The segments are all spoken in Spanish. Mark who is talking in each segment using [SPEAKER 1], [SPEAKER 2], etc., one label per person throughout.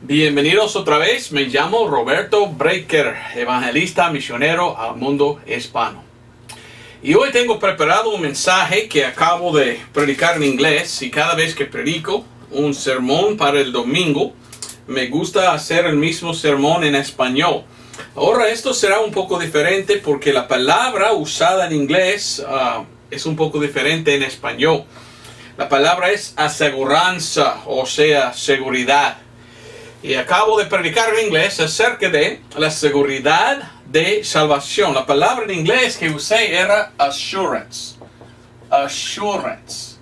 [SPEAKER 1] Bienvenidos otra vez, me llamo Roberto Breaker, evangelista misionero al mundo hispano. Y hoy tengo preparado un mensaje que acabo de predicar en inglés, y cada vez que predico un sermón para el domingo, me gusta hacer el mismo sermón en español. Ahora esto será un poco diferente porque la palabra usada en inglés es un poco diferente en español. La palabra es aseguranza, o sea, seguridad. Y acabo de predicar en inglés acerca de la seguridad de salvación. La palabra en inglés que usé era assurance. Assurance.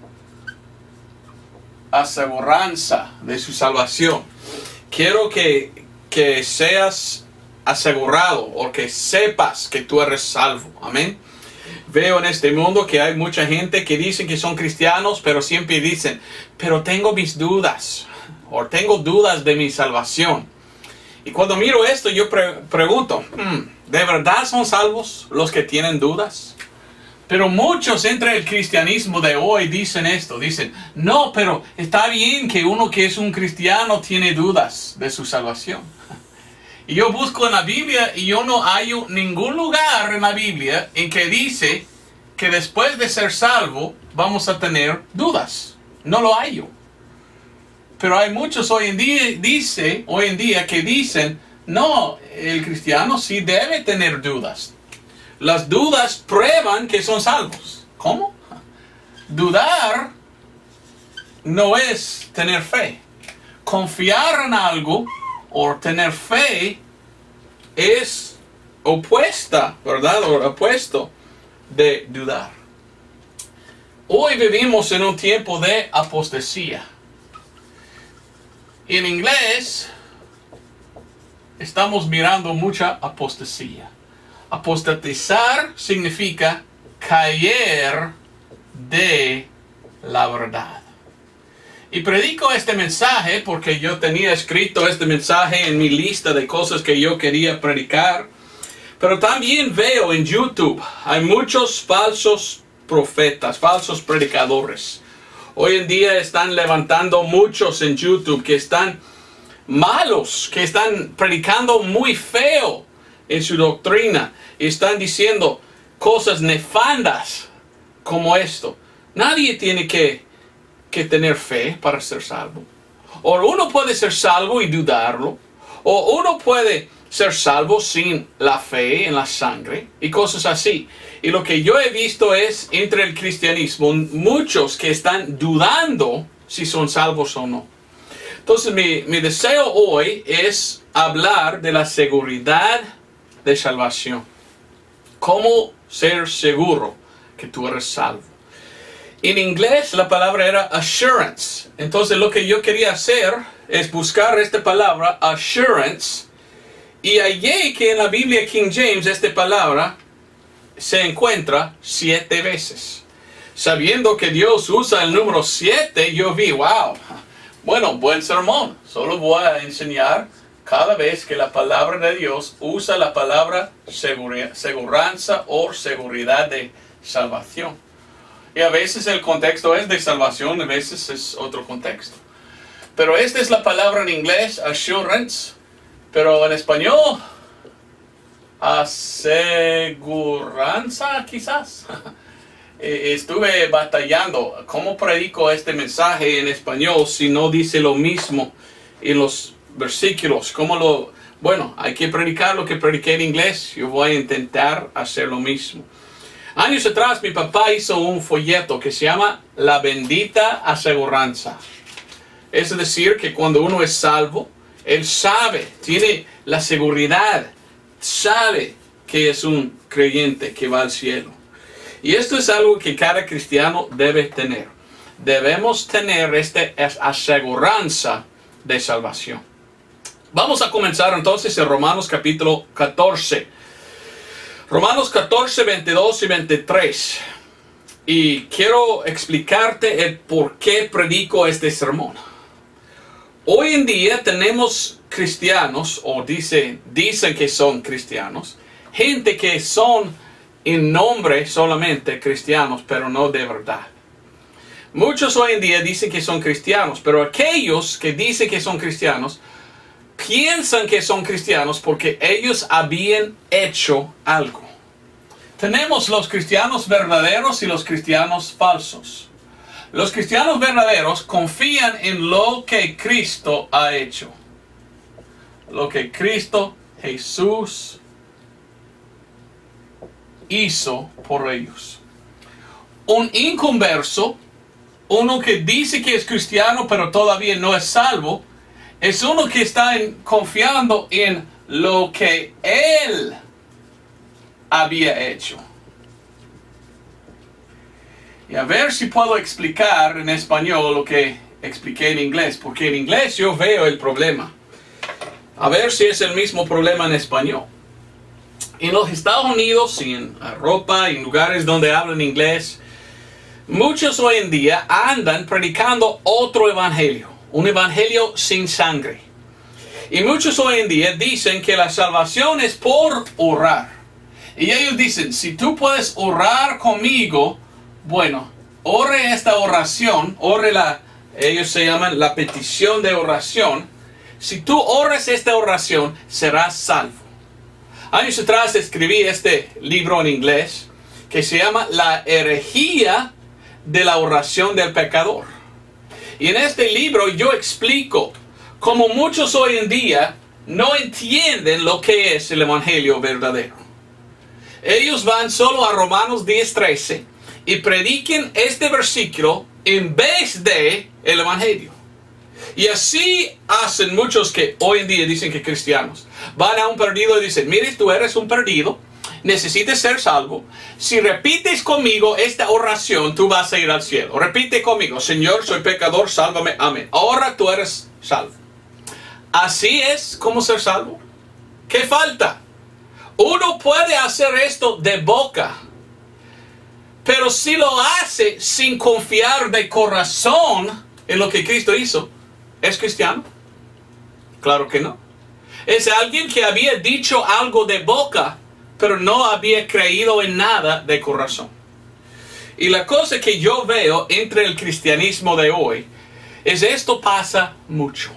[SPEAKER 1] Aseguranza de su salvación. Quiero que seas asegurado o que sepas que tú eres salvo. Amén. Veo en este mundo que hay mucha gente que dicen que son cristianos, pero siempre dicen, pero tengo mis dudas. O tengo dudas de mi salvación. Y cuando miro esto, yo pregunto, ¿de verdad son salvos los que tienen dudas? Pero muchos entre el cristianismo de hoy dicen esto. Dicen, no, pero está bien que uno que es un cristiano tiene dudas de su salvación. Y yo busco en la Biblia y yo no hallo ningún lugar en la Biblia en que dice que después de ser salvo vamos a tener dudas. No lo hallo. Pero hay muchos hoy en día que dicen, no, el cristiano sí debe tener dudas. Las dudas prueban que son salvos. ¿Cómo? Dudar no es tener fe. Confiar en algo o tener fe es opuesta, ¿verdad? O opuesto de dudar. Hoy vivimos en un tiempo de apostasía. En inglés estamos mirando mucha apostasía. Apostatizar significa caer de la verdad. Y predico este mensaje porque yo tenía escrito este mensaje en mi lista de cosas que yo quería predicar. Pero también veo en YouTube, hay muchos falsos profetas, falsos predicadores. Hoy en día están levantando muchos en YouTube que están malos, que están predicando muy feo en su doctrina. Y están diciendo cosas nefandas como esto. Nadie tiene que tener fe para ser salvo. O uno puede ser salvo y dudarlo. O uno puede ser salvo sin la fe en la sangre y cosas así. Y lo que yo he visto es entre el cristianismo muchos que están dudando si son salvos o no. Entonces mi deseo hoy es hablar de la seguridad de salvación. Cómo ser seguro que tú eres salvo. En inglés la palabra era assurance. Entonces lo que yo quería hacer es buscar esta palabra assurance. Y hallé que en la Biblia King James esta palabra se encuentra 7 veces. Sabiendo que Dios usa el número 7, yo vi, wow, bueno, buen sermón. Solo voy a enseñar cada vez que la palabra de Dios usa la palabra seguranza o seguridad de salvación. Y a veces el contexto es de salvación, a veces es otro contexto. Pero esta es la palabra en inglés, assurance. Pero en español, aseguranza quizás. Estuve batallando. ¿Cómo predico este mensaje en español si no dice lo mismo en los versículos? Bueno, hay que predicar lo que prediqué en inglés. Yo voy a intentar hacer lo mismo. Años atrás mi papá hizo un folleto que se llama La Bendita Aseguranza. Es decir, que cuando uno es salvo, él sabe, tiene la seguridad, sabe que es un creyente que va al cielo. Y esto es algo que cada cristiano debe tener. Debemos tener esta aseguranza de salvación. Vamos a comenzar entonces en Romanos capítulo 14. Romanos 14, 22 y 23. Y quiero explicarte el por qué predico este sermón. Hoy en día tenemos cristianos, o dicen que son cristianos, gente que son en nombre solamente cristianos, pero no de verdad. Muchos hoy en día dicen que son cristianos, pero aquellos que dicen que son cristianos piensan que son cristianos porque ellos habían hecho algo. Tenemos los cristianos verdaderos y los cristianos falsos. Los cristianos verdaderos confían en lo que Cristo ha hecho. Lo que Cristo Jesús hizo por ellos. Un inconverso, uno que dice que es cristiano pero todavía no es salvo, es uno que está confiando en lo que Él había hecho. Y a ver si puedo explicar en español lo que expliqué en inglés, porque en inglés yo veo el problema. A ver si es el mismo problema en español. En los Estados Unidos y en Europa y en lugares donde hablan inglés, muchos hoy en día andan predicando otro evangelio, un evangelio sin sangre. Y muchos hoy en día dicen que la salvación es por orar. Y ellos dicen, si tú puedes orar conmigo, bueno, ore esta oración, ellos se llaman la petición de oración. Si tú ores esta oración, serás salvo. Años atrás escribí este libro en inglés que se llama La herejía de la oración del pecador. Y en este libro yo explico cómo muchos hoy en día no entienden lo que es el evangelio verdadero. Ellos van solo a Romanos 10:13 y prediquen este versículo en vez de el evangelio. Y así hacen muchos que hoy en día dicen que cristianos. Van a un perdido y dicen, mire, tú eres un perdido, necesitas ser salvo. Si repites conmigo esta oración, tú vas a ir al cielo. Repite conmigo, Señor, soy pecador, sálvame, amén. Ahora tú eres salvo. Así es como ser salvo. ¿Qué falta? Uno puede hacer esto de boca, pero si lo hace sin confiar de corazón en lo que Cristo hizo, ¿es cristiano? Claro que no. Es alguien que había dicho algo de boca, pero no había creído en nada de corazón. Y la cosa que yo veo entre el cristianismo de hoy es esto pasa mucho.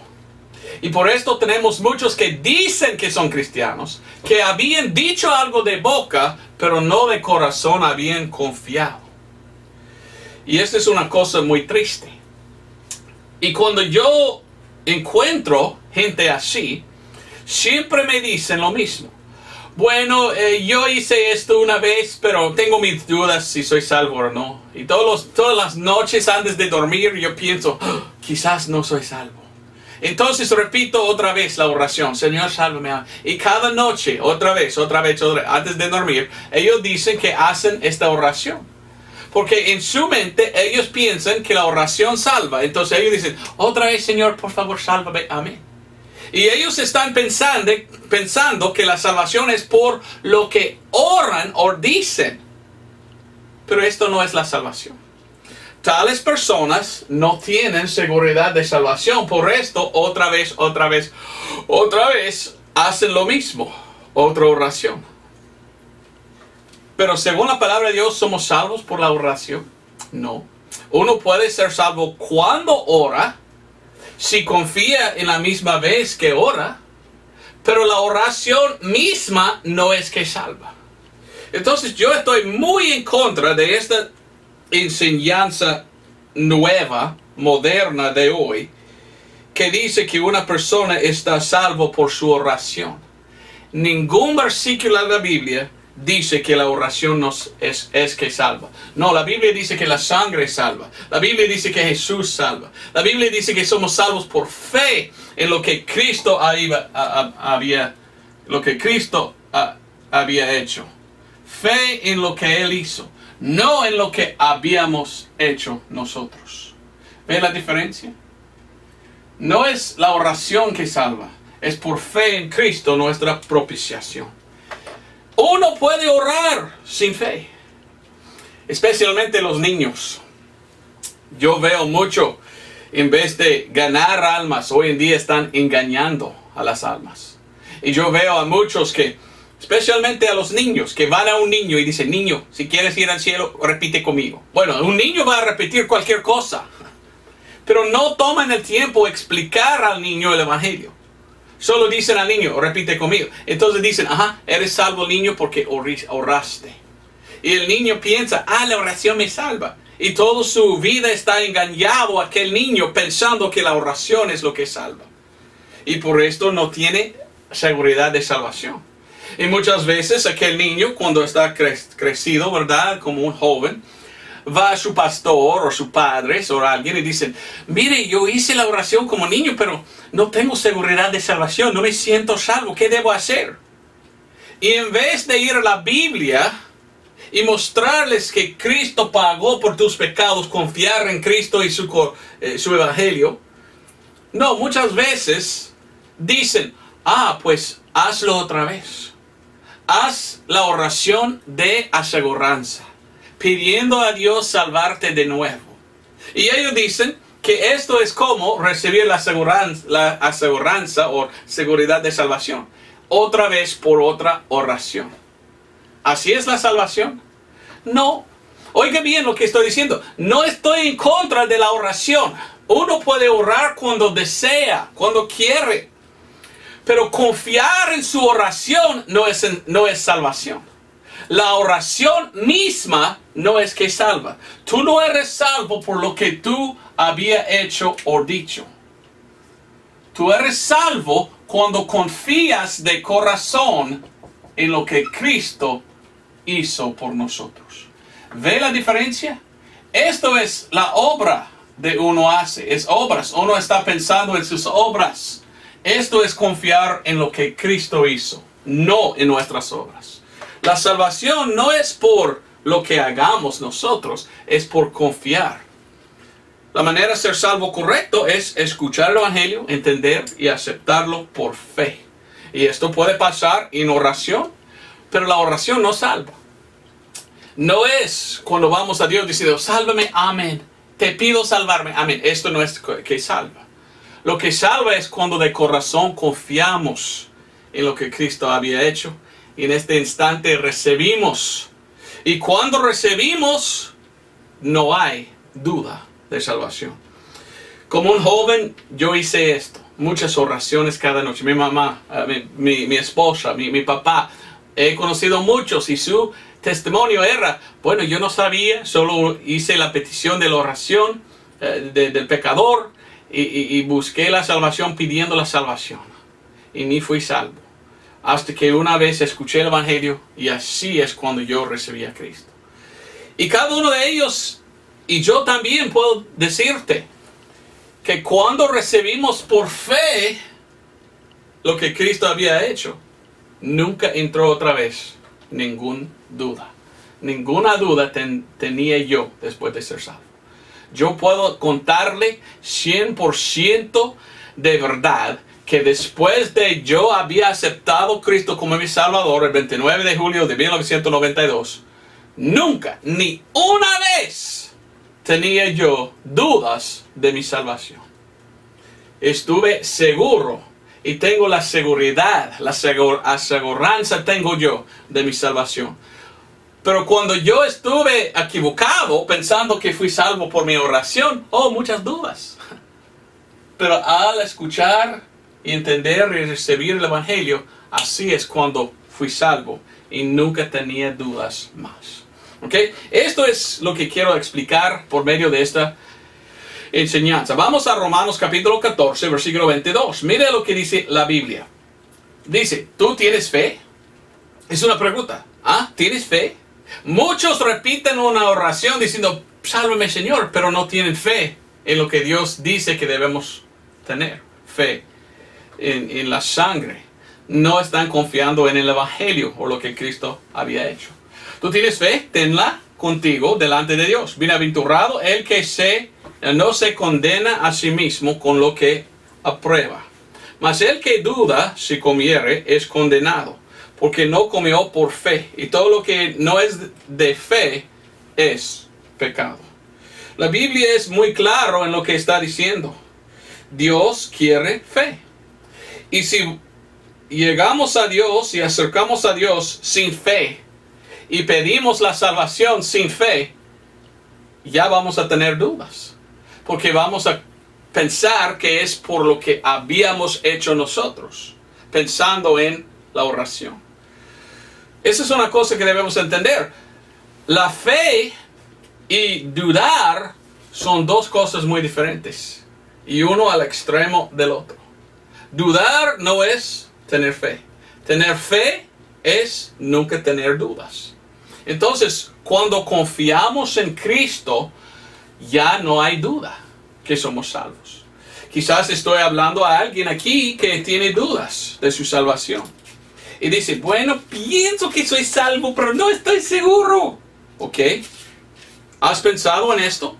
[SPEAKER 1] Y por esto tenemos muchos que dicen que son cristianos, que habían dicho algo de boca, pero no de corazón habían confiado. Y esta es una cosa muy triste. Y cuando yo encuentro gente así, siempre me dicen lo mismo. Bueno, yo hice esto una vez, pero tengo mis dudas si soy salvo o no. Y todas las noches antes de dormir yo pienso, quizás no soy salvo. Entonces repito otra vez la oración, Señor, sálvame. Y cada noche, otra vez, antes de dormir, ellos dicen que hacen esta oración. Porque en su mente ellos piensan que la oración salva. Entonces ellos dicen, otra vez, Señor, por favor, sálvame, amén. Y ellos están pensando que la salvación es por lo que oran o dicen. Pero esto no es la salvación. Tales personas no tienen seguridad de salvación. Por esto, otra vez, hacen lo mismo. Otra oración. Pero según la palabra de Dios, ¿somos salvos por la oración? No. Uno puede ser salvo cuando ora, si confía en la misma vez que ora, pero la oración misma no es que salva. Entonces yo estoy muy en contra de esta enseñanza nueva, moderna de hoy, que dice que una persona está salvo por su oración. Ningún versículo de la Biblia dice que la oración es que salva. No, la Biblia dice que la sangre salva. La Biblia dice que Jesús salva. La Biblia dice que somos salvos por fe en lo que Cristo había hecho. Fe en lo que Él hizo, no en lo que habíamos hecho nosotros. ¿Ve la diferencia? No es la oración que salva, es por fe en Cristo nuestra propiciación. Uno puede orar sin fe, especialmente los niños. Yo veo mucho, en vez de ganar almas, hoy en día están engañando a las almas. Y yo veo a muchos que, especialmente a los niños, que van a un niño y dicen, niño, si quieres ir al cielo, repite conmigo. Bueno, un niño va a repetir cualquier cosa, pero no toman el tiempo de explicar al niño el evangelio. Solo dicen al niño, repite conmigo. Entonces dicen, ajá, eres salvo niño porque oraste. Y el niño piensa, la oración me salva. Y toda su vida está engañado a aquel niño pensando que la oración es lo que salva. Y por esto no tiene seguridad de salvación. Y muchas veces aquel niño, cuando está crecido, ¿verdad? Como un joven, va a su pastor o su padre o a alguien y dicen, mire, yo hice la oración como niño, pero no tengo seguridad de salvación, no me siento salvo, ¿qué debo hacer? Y en vez de ir a la Biblia y mostrarles que Cristo pagó por tus pecados, confiar en Cristo y su evangelio, no, muchas veces dicen, pues hazlo otra vez. Haz la oración de aseguranza, pidiendo a Dios salvarte de nuevo. Y ellos dicen que esto es como recibir la aseguranza o seguridad de salvación. Otra vez por otra oración. ¿Así es la salvación? No. Oiga bien lo que estoy diciendo. No estoy en contra de la oración. Uno puede orar cuando desea, cuando quiere. Pero confiar en su oración no es salvación. La oración misma no es que salva. Tú no eres salvo por lo que tú habías hecho o dicho. Tú eres salvo cuando confías de corazón en lo que Cristo hizo por nosotros. ¿Ve la diferencia? Esto es la obra de uno hace. Es obras. Uno está pensando en sus obras. Esto es confiar en lo que Cristo hizo, no en nuestras obras. La salvación no es por lo que hagamos nosotros, es por confiar. La manera de ser salvo correcto es escuchar el evangelio, entender y aceptarlo por fe. Y esto puede pasar en oración, pero la oración no salva. No es cuando vamos a Dios diciendo, sálvame, amén. Te pido salvarme, amén. Esto no es que salva. Lo que salva es cuando de corazón confiamos en lo que Cristo había hecho. Y en este instante recibimos. Y cuando recibimos, no hay duda de salvación. Como un joven, yo hice esto. Muchas oraciones cada noche. Mi mamá, mi esposa, mi papá. He conocido muchos y su testimonio era, bueno, yo no sabía, solo hice la petición de la oración del pecador. Y busqué la salvación pidiendo la salvación. Y ni fui salvo. Hasta que una vez escuché el evangelio. Y así es cuando yo recibí a Cristo. Y cada uno de ellos, y yo también puedo decirte, que cuando recibimos por fe lo que Cristo había hecho, nunca entró otra vez ninguna duda. Ninguna duda tenía yo después de ser salvo. Yo puedo contarle 100% de verdad que después de yo había aceptado a Cristo como mi Salvador el 29 de julio de 1992, nunca, ni una vez, tenía yo dudas de mi salvación. Estuve seguro y tengo la seguridad, la aseguranza tengo yo de mi salvación. Pero cuando yo estuve equivocado, pensando que fui salvo por mi oración, muchas dudas. Pero al escuchar y entender y recibir el evangelio, así es cuando fui salvo y nunca tenía dudas más. ¿Ok? Esto es lo que quiero explicar por medio de esta enseñanza. Vamos a Romanos capítulo 14, versículo 22. Mire lo que dice la Biblia. Dice, ¿tú tienes fe? Es una pregunta. ¿Tienes fe? Muchos repiten una oración diciendo, sálvame Señor, pero no tienen fe en lo que Dios dice que debemos tener. Fe en la sangre. No están confiando en el evangelio o lo que Cristo había hecho. ¿Tú tienes fe? Tenla contigo delante de Dios. Bienaventurado el que no se condena a sí mismo con lo que aprueba. Mas el que duda si comiere es condenado, porque no comió por fe. Y todo lo que no es de fe es pecado. La Biblia es muy claro en lo que está diciendo. Dios quiere fe. Y si llegamos a Dios y acercamos a Dios sin fe, y pedimos la salvación sin fe, ya vamos a tener dudas. Porque vamos a pensar que es por lo que habíamos hecho nosotros, pensando en la oración. Esa es una cosa que debemos entender. La fe y dudar son dos cosas muy diferentes, y uno al extremo del otro. Dudar no es tener fe. Tener fe es nunca tener dudas. Entonces, cuando confiamos en Cristo, ya no hay duda que somos salvos. Quizás estoy hablando a alguien aquí que tiene dudas de su salvación. Y dice, bueno, pienso que soy salvo, pero no estoy seguro. ¿Ok? ¿Has pensado en esto?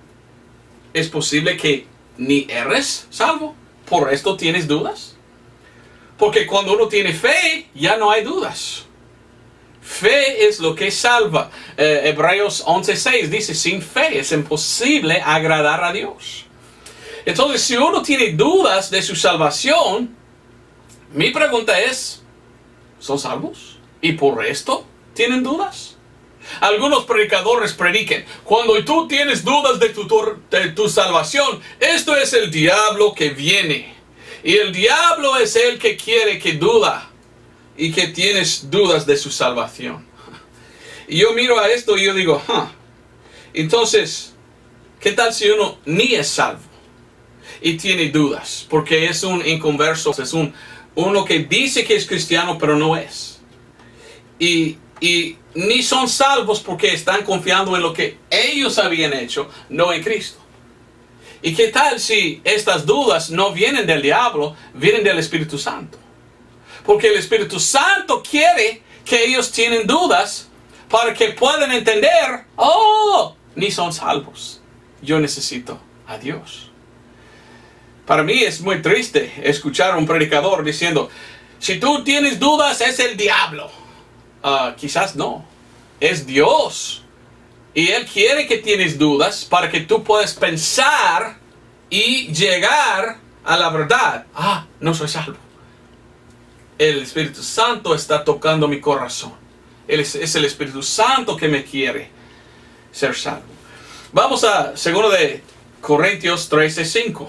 [SPEAKER 1] ¿Es posible que ni eres salvo? ¿Por esto tienes dudas? Porque cuando uno tiene fe, ya no hay dudas. Fe es lo que salva. Hebreos 11:6 dice, sin fe es imposible agradar a Dios. Entonces, si uno tiene dudas de su salvación, mi pregunta es, ¿son salvos? ¿Y por esto tienen dudas? Algunos predicadores prediquen, cuando tú tienes dudas de tu salvación, esto es el diablo que viene. Y el diablo es el que quiere que duda y que tienes dudas de su salvación. Y yo miro a esto y yo digo, entonces, ¿qué tal si uno ni es salvo y tiene dudas? Porque es un inconverso, es uno que dice que es cristiano pero no es. Y ni son salvos porque están confiando en lo que ellos habían hecho, no en Cristo. ¿Y qué tal si estas dudas no vienen del diablo, vienen del Espíritu Santo? Porque el Espíritu Santo quiere que ellos tienen dudas para que puedan entender, ni son salvos. Yo necesito a Dios. Para mí es muy triste escuchar a un predicador diciendo, si tú tienes dudas es el diablo. Quizás no, es Dios. Y Él quiere que tienes dudas para que tú puedas pensar y llegar a la verdad. No soy salvo. El Espíritu Santo está tocando mi corazón. Es el Espíritu Santo que me quiere ser salvo. Vamos a 2 de Corintios 13:5.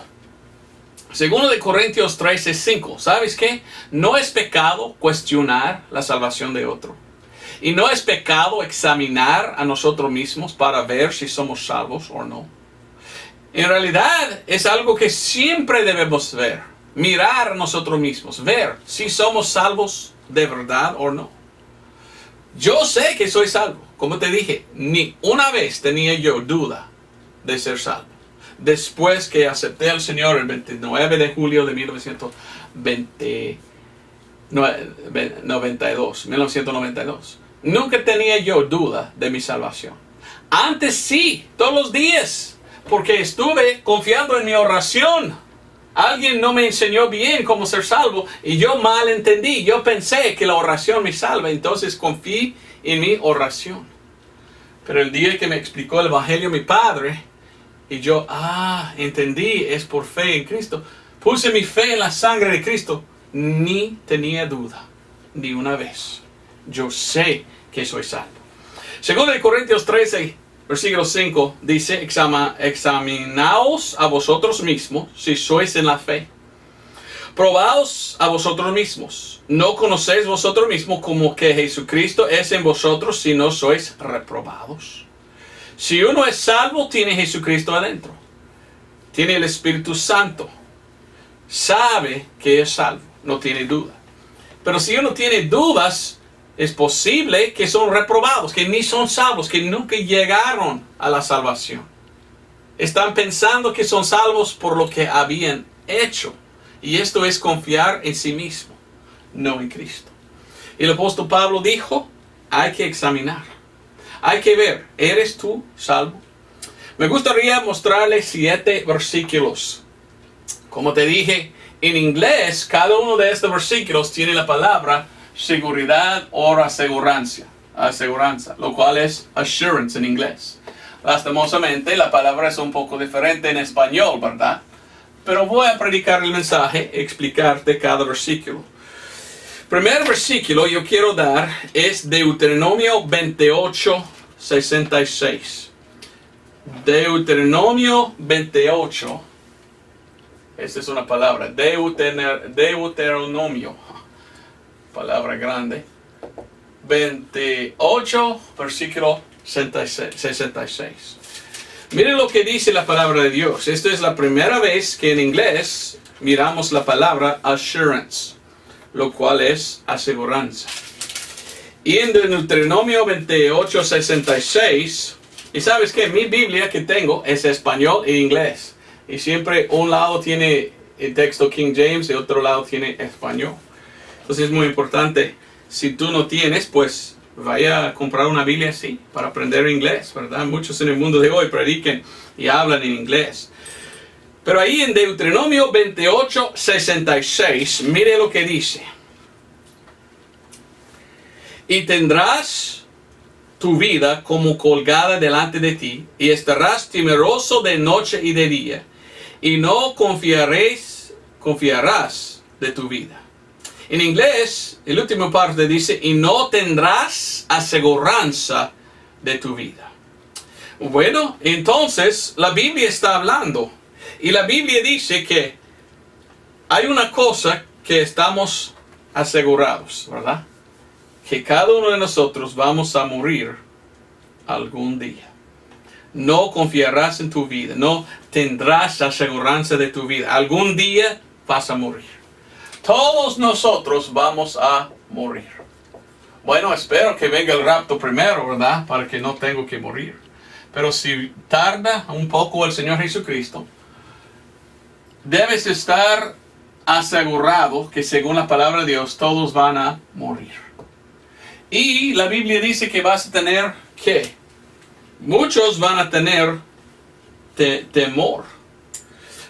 [SPEAKER 1] 2 de Corintios 13:5. ¿Sabes qué? No es pecado cuestionar la salvación de otro. Y no es pecado examinar a nosotros mismos para ver si somos salvos o no. En realidad es algo que siempre debemos ver. Mirar a nosotros mismos. Ver si somos salvos de verdad o no. Yo sé que soy salvo. Como te dije, ni una vez tenía yo duda de ser salvo. Después que acepté al Señor el 29 de julio de 1992. Nunca tenía yo duda de mi salvación. Antes sí, todos los días, porque estuve confiando en mi oración. Alguien no me enseñó bien cómo ser salvo y yo mal entendí. Yo pensé que la oración me salva, entonces confié en mi oración. Pero el día que me explicó el Evangelio mi padre, y yo, entendí, es por fe en Cristo. Puse mi fe en la sangre de Cristo. Ni tenía duda, ni una vez. Yo sé que soy salvo. 2 Corintios 13, versículo 5, dice, examinaos a vosotros mismos si sois en la fe. Probaos a vosotros mismos. ¿No conocéis vosotros mismos como que Jesucristo es en vosotros si no sois reprobados? Si uno es salvo, tiene Jesucristo adentro. Tiene el Espíritu Santo. Sabe que es salvo. No tiene duda. Pero si uno tiene dudas, es posible que son reprobados, que ni son salvos, que nunca llegaron a la salvación. Están pensando que son salvos por lo que habían hecho. Y esto es confiar en sí mismo, no en Cristo. Y el apóstol Pablo dijo, hay que examinar. Hay que ver, ¿eres tú salvo? Me gustaría mostrarles 7 versículos. Como te dije, en inglés, cada uno de estos versículos tiene la palabra seguridad o aseguranza, lo cual es assurance en inglés. Lastimosamente, la palabra es un poco diferente en español, ¿verdad? Pero voy a predicar el mensaje, explicarte cada versículo. Primer versículo yo quiero dar es Deuteronomio 28:66. Deuteronomio 28, Esta es una palabra. Deuteronomio. Palabra grande. 28, versículo 66. Miren lo que dice la palabra de Dios. Esta es la primera vez que en inglés miramos la palabra assurance, lo cual es aseguranza. Y en Deuteronomio 28, 66, y sabes que mi Biblia que tengo es español e inglés. Y siempre un lado tiene el texto King James y otro lado tiene español. Entonces es muy importante. Si tú no tienes, pues vaya a comprar una Biblia así para aprender inglés, ¿verdad? Muchos en el mundo de hoy predican y hablan en inglés. Pero ahí en Deuteronomio 28, 66, mire lo que dice. Y tendrás tu vida como colgada delante de ti, y estarás temeroso de noche y de día, y no confiarás de tu vida. En inglés, el último parte dice, y no tendrás aseguranza de tu vida. Bueno, entonces la Biblia está hablando. Y la Biblia dice que hay una cosa que estamos asegurados, ¿verdad? Que cada uno de nosotros vamos a morir algún día. No confiarás en tu vida, no tendrás aseguranza de tu vida. Algún día vas a morir. Todos nosotros vamos a morir. Bueno, espero que venga el rapto primero, ¿verdad? Para que no tenga que morir. Pero si tarda un poco el Señor Jesucristo, debes estar asegurado que según la palabra de Dios todos van a morir. Y la Biblia dice que vas a tener, ¿qué? Muchos van a tener temor.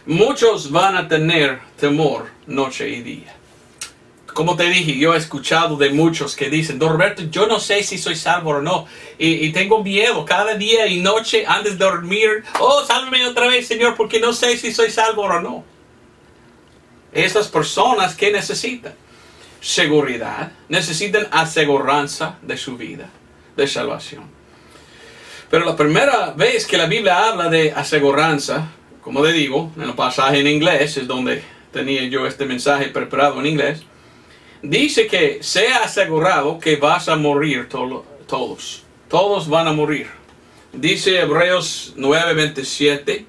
[SPEAKER 1] Muchos van a tener temor noche y día. Como te dije, yo he escuchado de muchos que dicen, Don Roberto, yo no sé si soy salvo o no. Y tengo miedo cada día y noche antes de dormir. Oh, sálvame otra vez, Señor, porque no sé si soy salvo o no. Estas personas, ¿qué necesitan? Seguridad. Necesitan aseguranza de su vida, de salvación. Pero la primera vez que la Biblia habla de aseguranza, como le digo, en el pasaje en inglés, es donde tenía yo este mensaje preparado en inglés, dice que sea asegurado que vas a morir todos. Todos van a morir. Dice Hebreos 9:27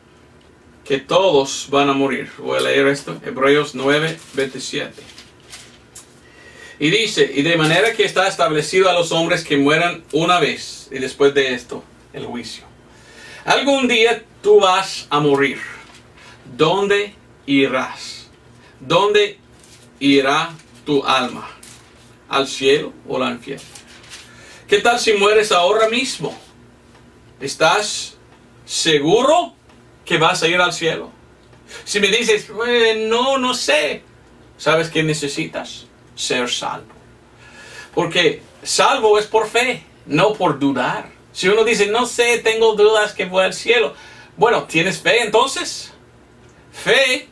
[SPEAKER 1] que todos van a morir. Voy a leer esto. Hebreos 9:27. Y dice, y de manera que está establecido a los hombres que mueran una vez, y después de esto, el juicio. Algún día tú vas a morir. ¿Dónde irás? ¿Dónde irá tu alma? ¿Al cielo o al infierno? ¿Qué tal si mueres ahora mismo? ¿Estás seguro que vas a ir al cielo? Si me dices, no sé. ¿Sabes qué necesitas? Ser salvo. Porque salvo es por fe, no por dudar. Si uno dice, no sé, tengo dudas que voy al cielo. Bueno, ¿tienes fe entonces? Fe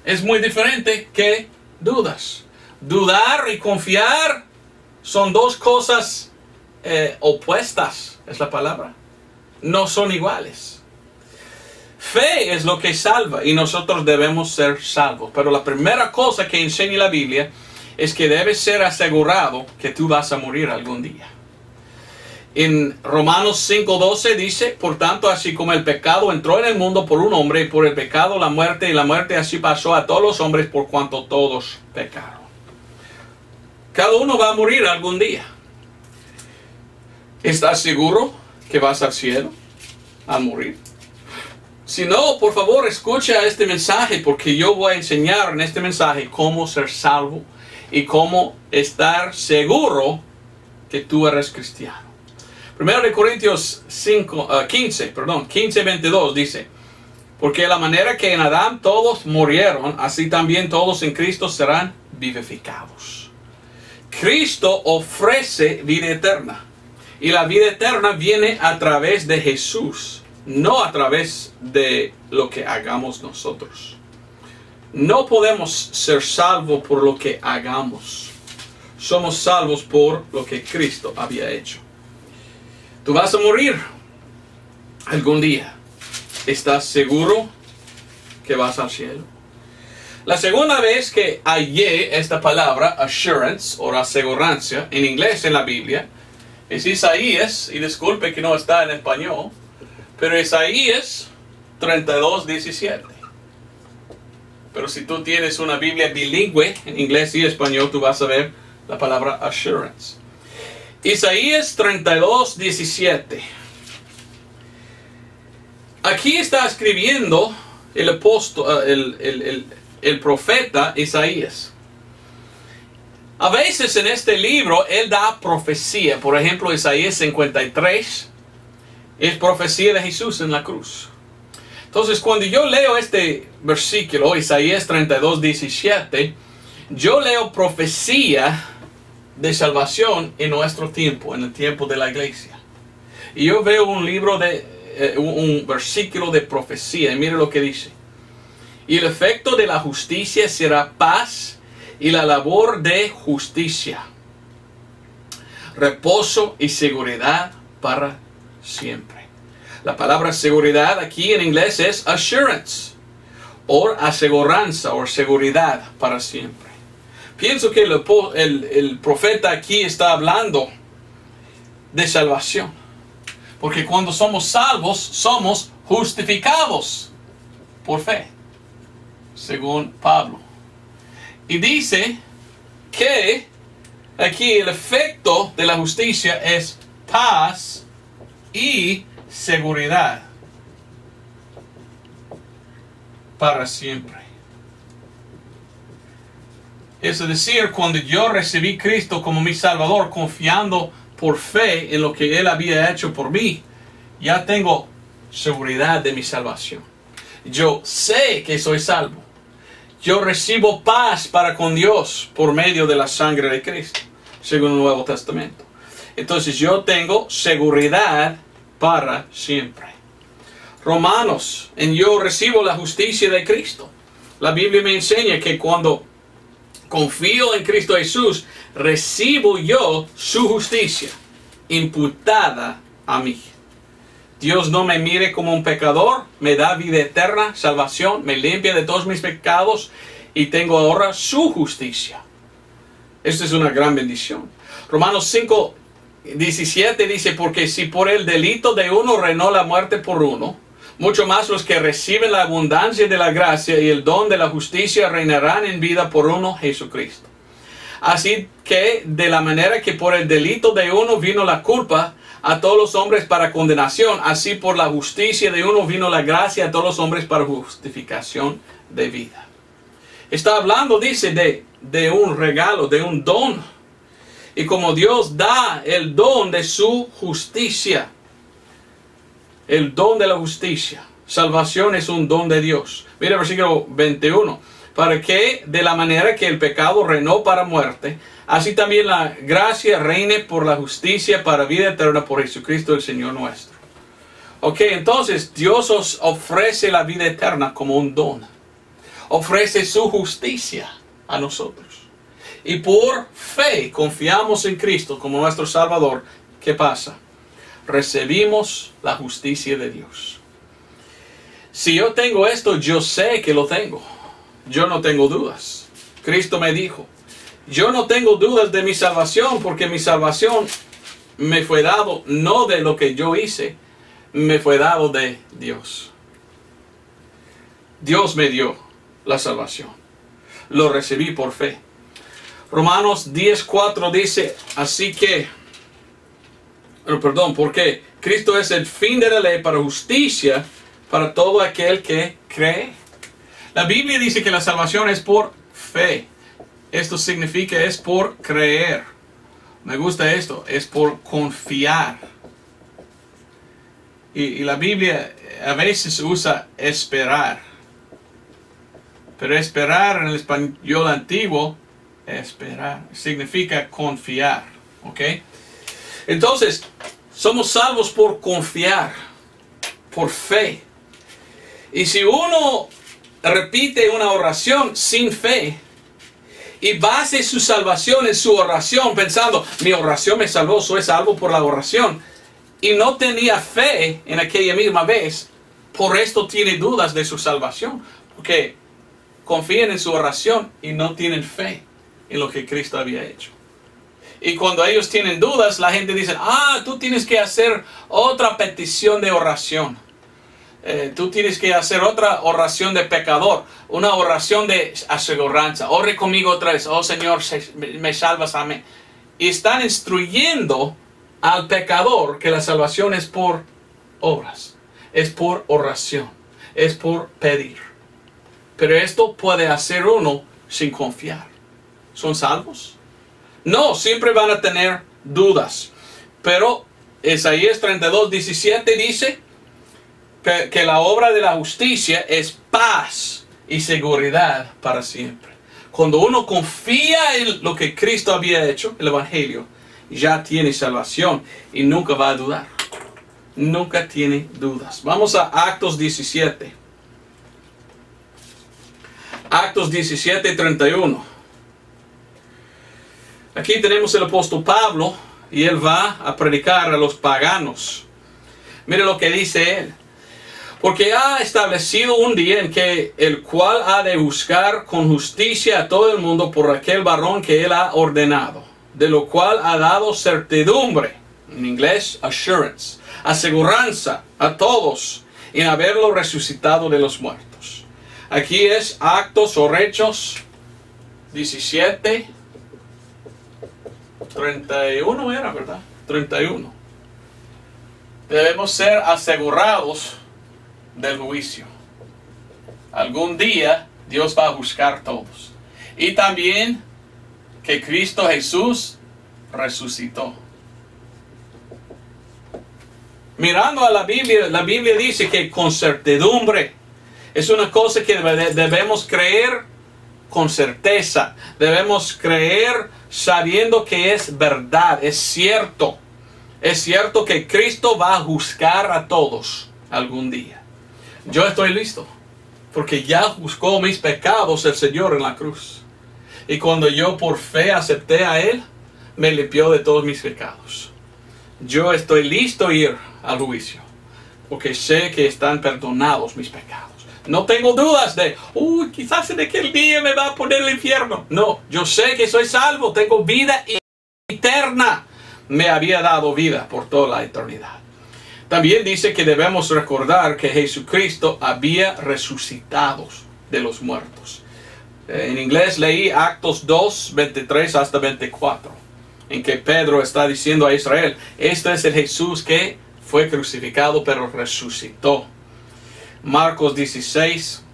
[SPEAKER 1] es muy diferente que dudas. Dudar y confiar son dos cosas opuestas, es la palabra. No son iguales. Fe es lo que salva y nosotros debemos ser salvos. Pero la primera cosa que enseña la Biblia es que debes ser asegurado que tú vas a morir algún día. En Romanos 5:12 dice, por tanto, así como el pecado entró en el mundo por un hombre, y por el pecado la muerte, y la muerte así pasó a todos los hombres por cuanto todos pecaron. Cada uno va a morir algún día. ¿Estás seguro que vas al cielo al morir? Si no, por favor, escucha este mensaje, porque yo voy a enseñar en este mensaje cómo ser salvo y cómo estar seguro que tú eres cristiano. 1 Corintios 15:22 dice, porque de la manera que en Adán todos murieron, así también todos en Cristo serán vivificados. Cristo ofrece vida eterna. Y la vida eterna viene a través de Jesús, no a través de lo que hagamos nosotros. No podemos ser salvos por lo que hagamos. Somos salvos por lo que Cristo había hecho. Tú vas a morir algún día. ¿Estás seguro que vas al cielo? La segunda vez que hallé esta palabra, assurance, o aseguranza, en inglés en la Biblia, es Isaías, y disculpe que no está en español, pero Isaías 32:17. Pero si tú tienes una Biblia bilingüe, en inglés y español, tú vas a ver la palabra assurance. Isaías 32:17. Aquí está escribiendo el apóstol, el profeta Isaías. A veces en este libro él da profecía. Por ejemplo, Isaías 53 es profecía de Jesús en la cruz. Entonces, cuando yo leo este versículo, Isaías 32:17, yo leo profecía de salvación en nuestro tiempo, en el tiempo de la iglesia. Y yo veo un versículo de profecía, y mire lo que dice. Y el efecto de la justicia será paz, y la labor de justicia, reposo y seguridad para siempre. La palabra seguridad aquí en inglés es assurance, o aseguranza, o seguridad para siempre. Pienso que el profeta aquí está hablando de salvación. Porque cuando somos salvos, somos justificados por fe, según Pablo. Y dice que aquí el efecto de la justicia es paz y seguridad para siempre. Es decir, cuando yo recibí a Cristo como mi Salvador, confiando por fe en lo que Él había hecho por mí, ya tengo seguridad de mi salvación. Yo sé que soy salvo. Yo recibo paz para con Dios por medio de la sangre de Cristo, según el Nuevo Testamento. Entonces yo tengo seguridad para siempre. Romanos, yo recibo la justicia de Cristo. La Biblia me enseña que cuando confío en Cristo Jesús, recibo yo su justicia imputada a mí. Dios no me mire como un pecador, me da vida eterna, salvación, me limpia de todos mis pecados y tengo ahora su justicia. Esta es una gran bendición. Romanos 5:17 dice, porque si por el delito de uno reinó la muerte por uno, mucho más los que reciben la abundancia de la gracia y el don de la justicia reinarán en vida por uno, Jesucristo. Así que de la manera que por el delito de uno vino la culpa a todos los hombres para condenación, así por la justicia de uno vino la gracia a todos los hombres para justificación de vida. Está hablando, dice, de un regalo, de un don. Y como Dios da el don de su justicia, el don de la justicia, salvación es un don de Dios. Mira el versículo 21. Para que de la manera que el pecado reinó para muerte, así también la gracia reine por la justicia para vida eterna por Jesucristo el Señor nuestro. Ok, entonces Dios os ofrece la vida eterna como un don. Ofrece su justicia a nosotros. Y por fe confiamos en Cristo como nuestro Salvador. ¿Qué pasa? Recibimos la justicia de Dios. Si yo tengo esto, yo sé que lo tengo. Yo no tengo dudas. Cristo me dijo, yo no tengo dudas de mi salvación, porque mi salvación me fue dado no de lo que yo hice, me fue dado de Dios. Dios me dio la salvación. Lo recibí por fe. Romanos 10:4 dice, así que, porque Cristo es el fin de la ley para justicia para todo aquel que cree. La Biblia dice que la salvación es por fe. Esto significa es por creer. Me gusta esto, es por confiar. Y la Biblia a veces usa esperar. Pero esperar en el español antiguo, esperar, significa confiar. ¿Ok? Entonces, somos salvos por confiar, por fe. Y si uno repite una oración sin fe y base su salvación en su oración pensando, mi oración me salvó, soy salvo por la oración, y no tenía fe en aquella misma vez, por esto tiene dudas de su salvación, porque confían en su oración y no tienen fe en lo que Cristo había hecho. Y cuando ellos tienen dudas, la gente dice, tú tienes que hacer otra petición de oración. Tú tienes que hacer otra oración de pecador, una oración de aseguranza. Ore conmigo otra vez, oh Señor, me salvas, amén. Y están instruyendo al pecador que la salvación es por obras, es por oración, es por pedir. Pero esto puede hacer uno sin confiar. ¿Son salvos? No, siempre van a tener dudas. Pero Isaías 32:17 dice que la obra de la justicia es paz y seguridad para siempre. Cuando uno confía en lo que Cristo había hecho, el Evangelio, ya tiene salvación y nunca va a dudar. Nunca tiene dudas. Vamos a Actos 17. Actos 17:31. Aquí tenemos el apóstol Pablo y él va a predicar a los paganos. Mire lo que dice él. Porque ha establecido un día en que el cual ha de buscar con justicia a todo el mundo por aquel varón que él ha ordenado, de lo cual ha dado certidumbre, en inglés assurance, aseguranza a todos en haberlo resucitado de los muertos. Aquí es Actos o Hechos 17. 31 era, ¿verdad? 31. Debemos ser asegurados del juicio. Algún día Dios va a buscar a todos. Y también que Cristo Jesús resucitó. Mirando a la Biblia dice que con certidumbre es una cosa que debemos creer con certeza. Debemos creer sabiendo que es verdad, es cierto. Es cierto que Cristo va a juzgar a todos algún día. Yo estoy listo, porque ya juzgó mis pecados el Señor en la cruz. Y cuando yo por fe acepté a Él, me limpió de todos mis pecados. Yo estoy listo a ir al juicio, porque sé que están perdonados mis pecados. No tengo dudas de, quizás en aquel día me va a poner el infierno. No, yo sé que soy salvo, tengo vida eterna. Me había dado vida por toda la eternidad. También dice que debemos recordar que Jesucristo había resucitado de los muertos. En inglés leí Actos 2, 23 hasta 24, en que Pedro está diciendo a Israel, este es el Jesús que fue crucificado pero resucitó. Marcos 16,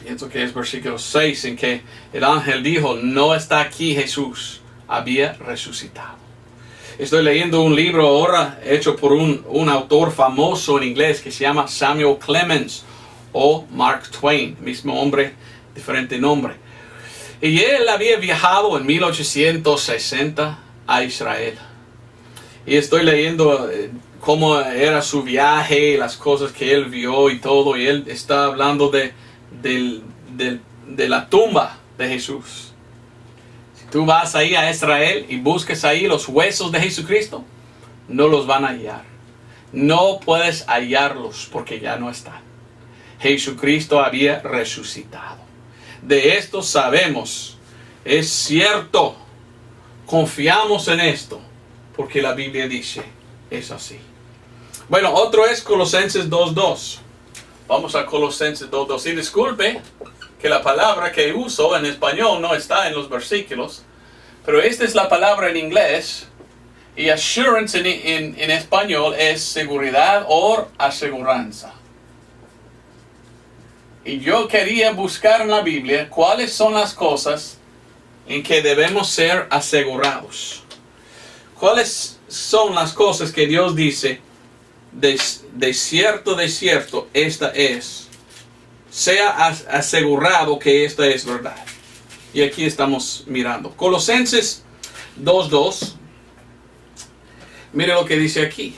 [SPEAKER 1] pienso que es versículo 6, en que el ángel dijo, no está aquí Jesús, había resucitado. Estoy leyendo un libro ahora hecho por un autor famoso en inglés que se llama Samuel Clemens o Mark Twain, mismo hombre, diferente nombre. Y él había viajado en 1860 a Israel. Y estoy leyendo cómo era su viaje, las cosas que él vio y todo. Y él está hablando de la tumba de Jesús. Tú vas ahí a Israel y buscas ahí los huesos de Jesucristo, no los van a hallar. No puedes hallarlos porque ya no están. Jesucristo había resucitado. De esto sabemos, es cierto, confiamos en esto, porque la Biblia dice, es así. Bueno, otro es Colosenses 2:2. Vamos a Colosenses 2:2. Y disculpe que la palabra que uso en español no está en los versículos, pero esta es la palabra en inglés, y assurance en español es seguridad o aseguranza. Y yo quería buscar en la Biblia cuáles son las cosas en que debemos ser asegurados. ¿Cuáles son las cosas que Dios dice, de cierto, esta es? Sea asegurado que esta es verdad. Y aquí estamos mirando. Colosenses 2:2. Mire lo que dice aquí.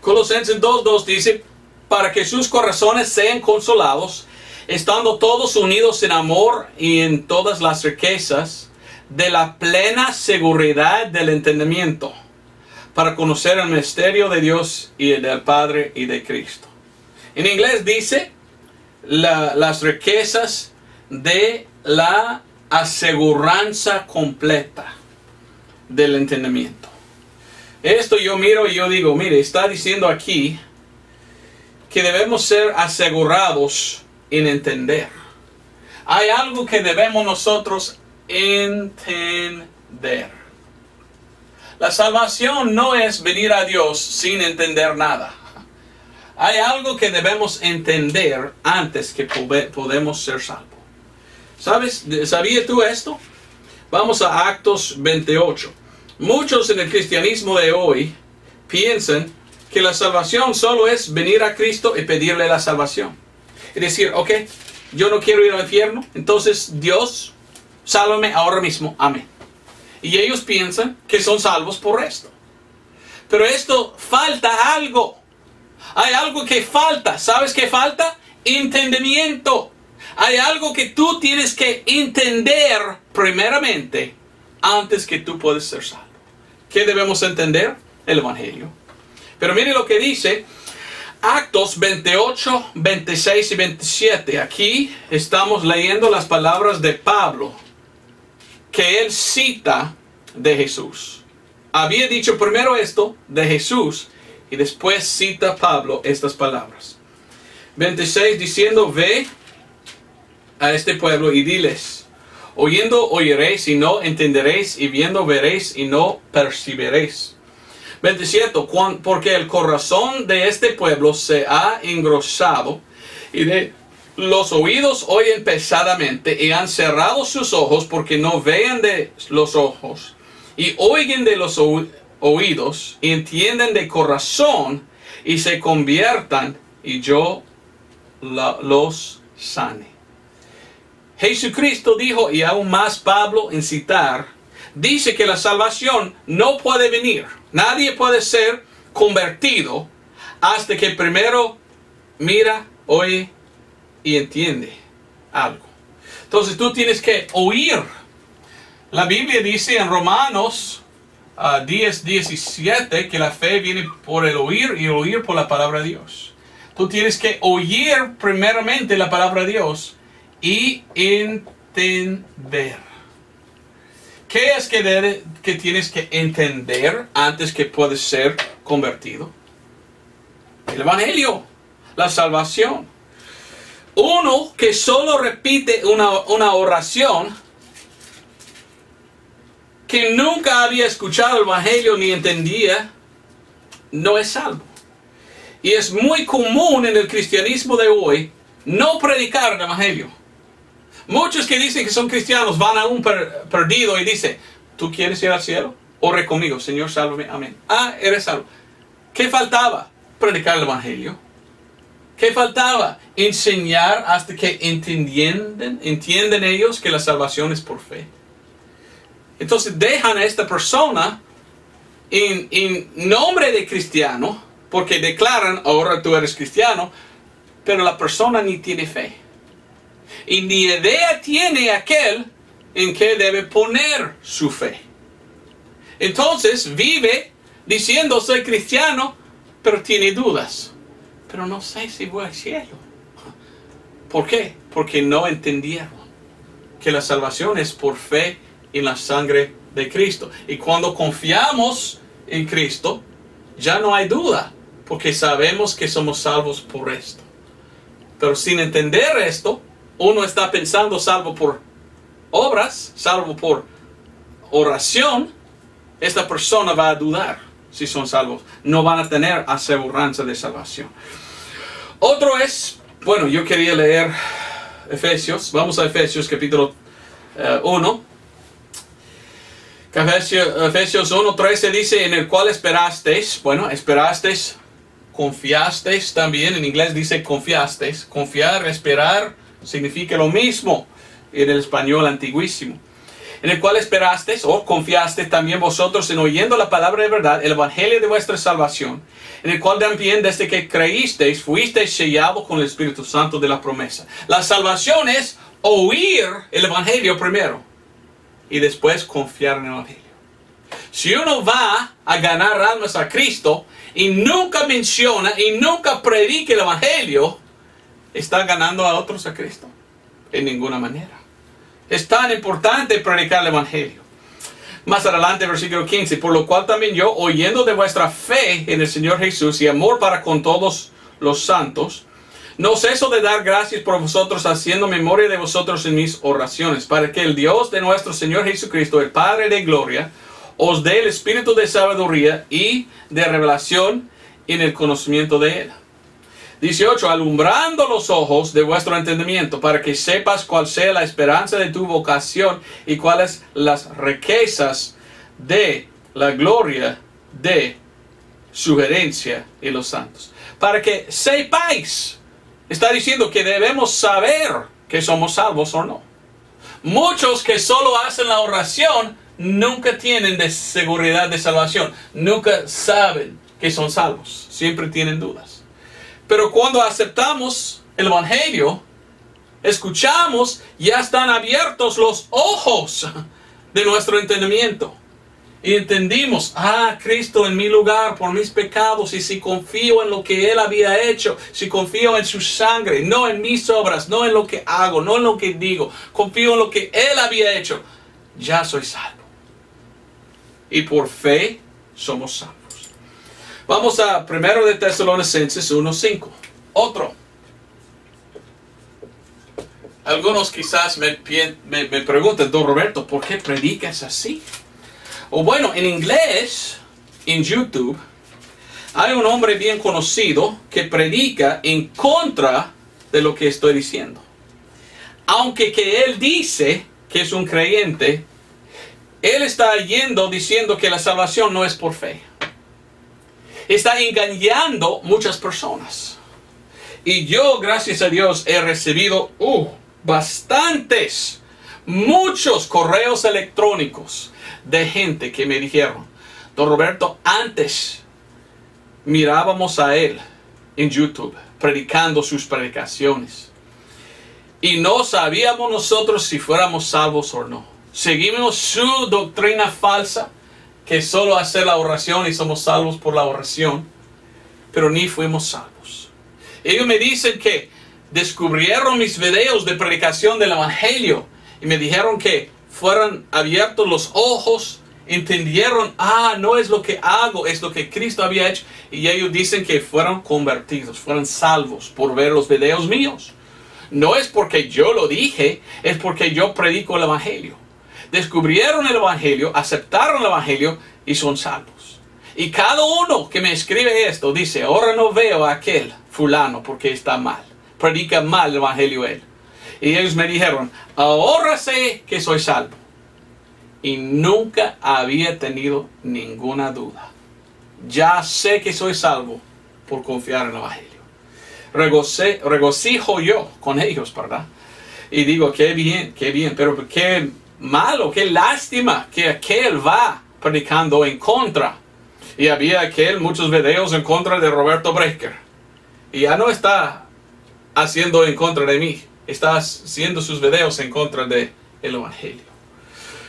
[SPEAKER 1] Colosenses 2:2 dice, para que sus corazones sean consolados, estando todos unidos en amor y en todas las riquezas de la plena seguridad del entendimiento, para conocer el misterio de Dios y del Padre y de Cristo. En inglés dice las riquezas de la aseguranza completa del entendimiento. Esto yo miro y yo digo, mire, está diciendo aquí que debemos ser asegurados en entender. Hay algo que debemos nosotros entender. La salvación no es venir a Dios sin entender nada. Hay algo que debemos entender antes que podemos ser salvos. ¿Sabes? ¿Sabías tú esto? Vamos a Actos 28. Muchos en el cristianismo de hoy piensan que la salvación solo es venir a Cristo y pedirle la salvación. Y decir, ok, yo no quiero ir al infierno, entonces Dios, sálvame ahora mismo, amén. Y ellos piensan que son salvos por esto. Pero esto falta algo. Hay algo que falta. ¿Sabes qué falta? Entendimiento. Hay algo que tú tienes que entender primeramente antes que tú puedas ser salvo. ¿Qué debemos entender? El Evangelio. Pero mire lo que dice Actos 28, 26 y 27. Aquí estamos leyendo las palabras de Pablo que él cita de Jesús. Había dicho primero esto de Jesús y después cita Pablo estas palabras. 26 diciendo, ve a este pueblo y diles, oyendo oiréis y no entenderéis, y viendo veréis y no percibiréis. 27, porque el corazón de este pueblo se ha engrosado y de los oídos oyen pesadamente y han cerrado sus ojos porque no vean de los ojos y oigan de los oídos y entienden de corazón y se conviertan y yo los sane. Jesucristo dijo, y aún más Pablo en citar, dice que la salvación no puede venir. Nadie puede ser convertido hasta que primero mira, oye y entiende algo. Entonces tú tienes que oír. La Biblia dice en Romanos 10, 17 que la fe viene por el oír y el oír por la palabra de Dios. Tú tienes que oír primeramente la palabra de Dios y entender. ¿Qué es que tienes que entender antes que puedes ser convertido? El Evangelio, la salvación. Uno que solo repite una oración que nunca había escuchado el Evangelio ni entendía, no es salvo. Y es muy común en el cristianismo de hoy no predicar el Evangelio. Muchos que dicen que son cristianos van a un perdido y dicen, ¿tú quieres ir al cielo? Ore conmigo, Señor, sálvame, amén. Ah, eres salvo. ¿Qué faltaba? Predicar el Evangelio. ¿Qué faltaba? Enseñar hasta que entienden ellos que la salvación es por fe. Entonces dejan a esta persona en nombre de cristiano, porque declaran, ahora tú eres cristiano, pero la persona ni tiene fe. Y ni idea tiene aquel en que debe poner su fe. Entonces vive diciendo soy cristiano, pero tiene dudas. Pero no sé si voy al cielo. ¿Por qué? Porque no entendieron que la salvación es por fe en la sangre de Cristo. Y cuando confiamos en Cristo, ya no hay duda, porque sabemos que somos salvos por esto. Pero sin entender esto, uno está pensando salvo por obras, salvo por oración, esta persona va a dudar si son salvos. No van a tener aseguranza de salvación. Otro es, bueno, yo quería leer Efesios. Vamos a Efesios capítulo 1. Efesios 1:13 dice, en el cual esperasteis. Bueno, esperasteis, confiasteis también. En inglés dice confiasteis. Confiar, esperar, significa lo mismo en el español antiguísimo. En el cual esperasteis o confiasteis también vosotros en oyendo la palabra de verdad, el evangelio de vuestra salvación, en el cual también desde que creísteis fuisteis sellados con el Espíritu Santo de la promesa. La salvación es oír el evangelio primero y después confiar en el evangelio. Si uno va a ganar almas a Cristo y nunca menciona y nunca predica el evangelio, está ganando a otros a Cristo. en ninguna manera. Es tan importante predicar el Evangelio. Más adelante, versículo 15, por lo cual también yo, oyendo de vuestra fe en el Señor Jesús y amor para con todos los santos, no ceso de dar gracias por vosotros, haciendo memoria de vosotros en mis oraciones, para que el Dios de nuestro Señor Jesucristo, el Padre de gloria, os dé el espíritu de sabiduría y de revelación en el conocimiento de Él. 18, alumbrando los ojos de vuestro entendimiento, para que sepas cuál sea la esperanza de tu vocación y cuáles las riquezas de la gloria de su herencia en los santos. Para que sepáis, está diciendo que debemos saber que somos salvos o no. Muchos que solo hacen la oración nunca tienen de seguridad de salvación, nunca saben que son salvos, siempre tienen dudas. Pero cuando aceptamos el Evangelio, escuchamos, ya están abiertos los ojos de nuestro entendimiento. Y entendimos, Cristo en mi lugar por mis pecados, y si confío en lo que Él había hecho, si confío en su sangre, no en mis obras, no en lo que hago, no en lo que digo, confío en lo que Él había hecho, ya soy salvo. Y por fe somos salvos. Vamos a 1 de Tesalonicenses 1:5. Otro. Algunos quizás me preguntan, don Roberto, ¿por qué predicas así? O bueno, en inglés, en YouTube, hay un hombre bien conocido que predica en contra de lo que estoy diciendo. Aunque que él dice que es un creyente, él está yendo diciendo que la salvación no es por fe. Está engañando muchas personas. Y yo, gracias a Dios, he recibido muchos correos electrónicos de gente que me dijeron, don Roberto, antes mirábamos a él en YouTube predicando sus predicaciones y no sabíamos nosotros si fuéramos salvos o no. Seguimos su doctrina falsa, que solo hacer la oración y somos salvos por la oración, pero ni fuimos salvos. Ellos me dicen que descubrieron mis videos de predicación del Evangelio y me dijeron que fueron abiertos los ojos, entendieron, no es lo que hago, es lo que Cristo había hecho, y ellos dicen que fueron convertidos, fueron salvos por ver los videos míos. No es porque yo lo dije, es porque yo predico el Evangelio. Descubrieron el Evangelio, aceptaron el Evangelio y son salvos. Y cada uno que me escribe esto dice, ahora no veo a aquel fulano porque está mal, predica mal el Evangelio él. Y ellos me dijeron, ahora sé que soy salvo. Y nunca había tenido ninguna duda. Ya sé que soy salvo por confiar en el Evangelio. Regocijo yo con ellos, ¿verdad? Y digo, qué bien, pero qué malo, qué lástima que aquel va predicando en contra. Y había muchos videos en contra de Roberto Brecker. Y ya no está haciendo en contra de mí. Está haciendo sus videos en contra del Evangelio.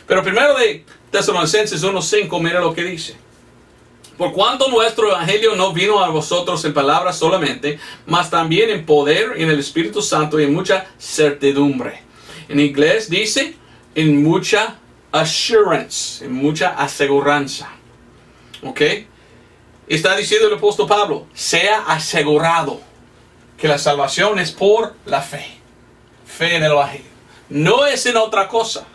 [SPEAKER 1] Pero primero de Tesalonicenses 1:5, mira lo que dice. Por cuanto nuestro Evangelio no vino a vosotros en palabras solamente, mas también en poder, en el Espíritu Santo y en mucha certidumbre. En inglés dice, en mucha assurance, en mucha aseguranza. ¿Ok? Está diciendo el apóstol Pablo, sea asegurado que la salvación es por la fe. Fe en el Evangelio. No es en otra cosa.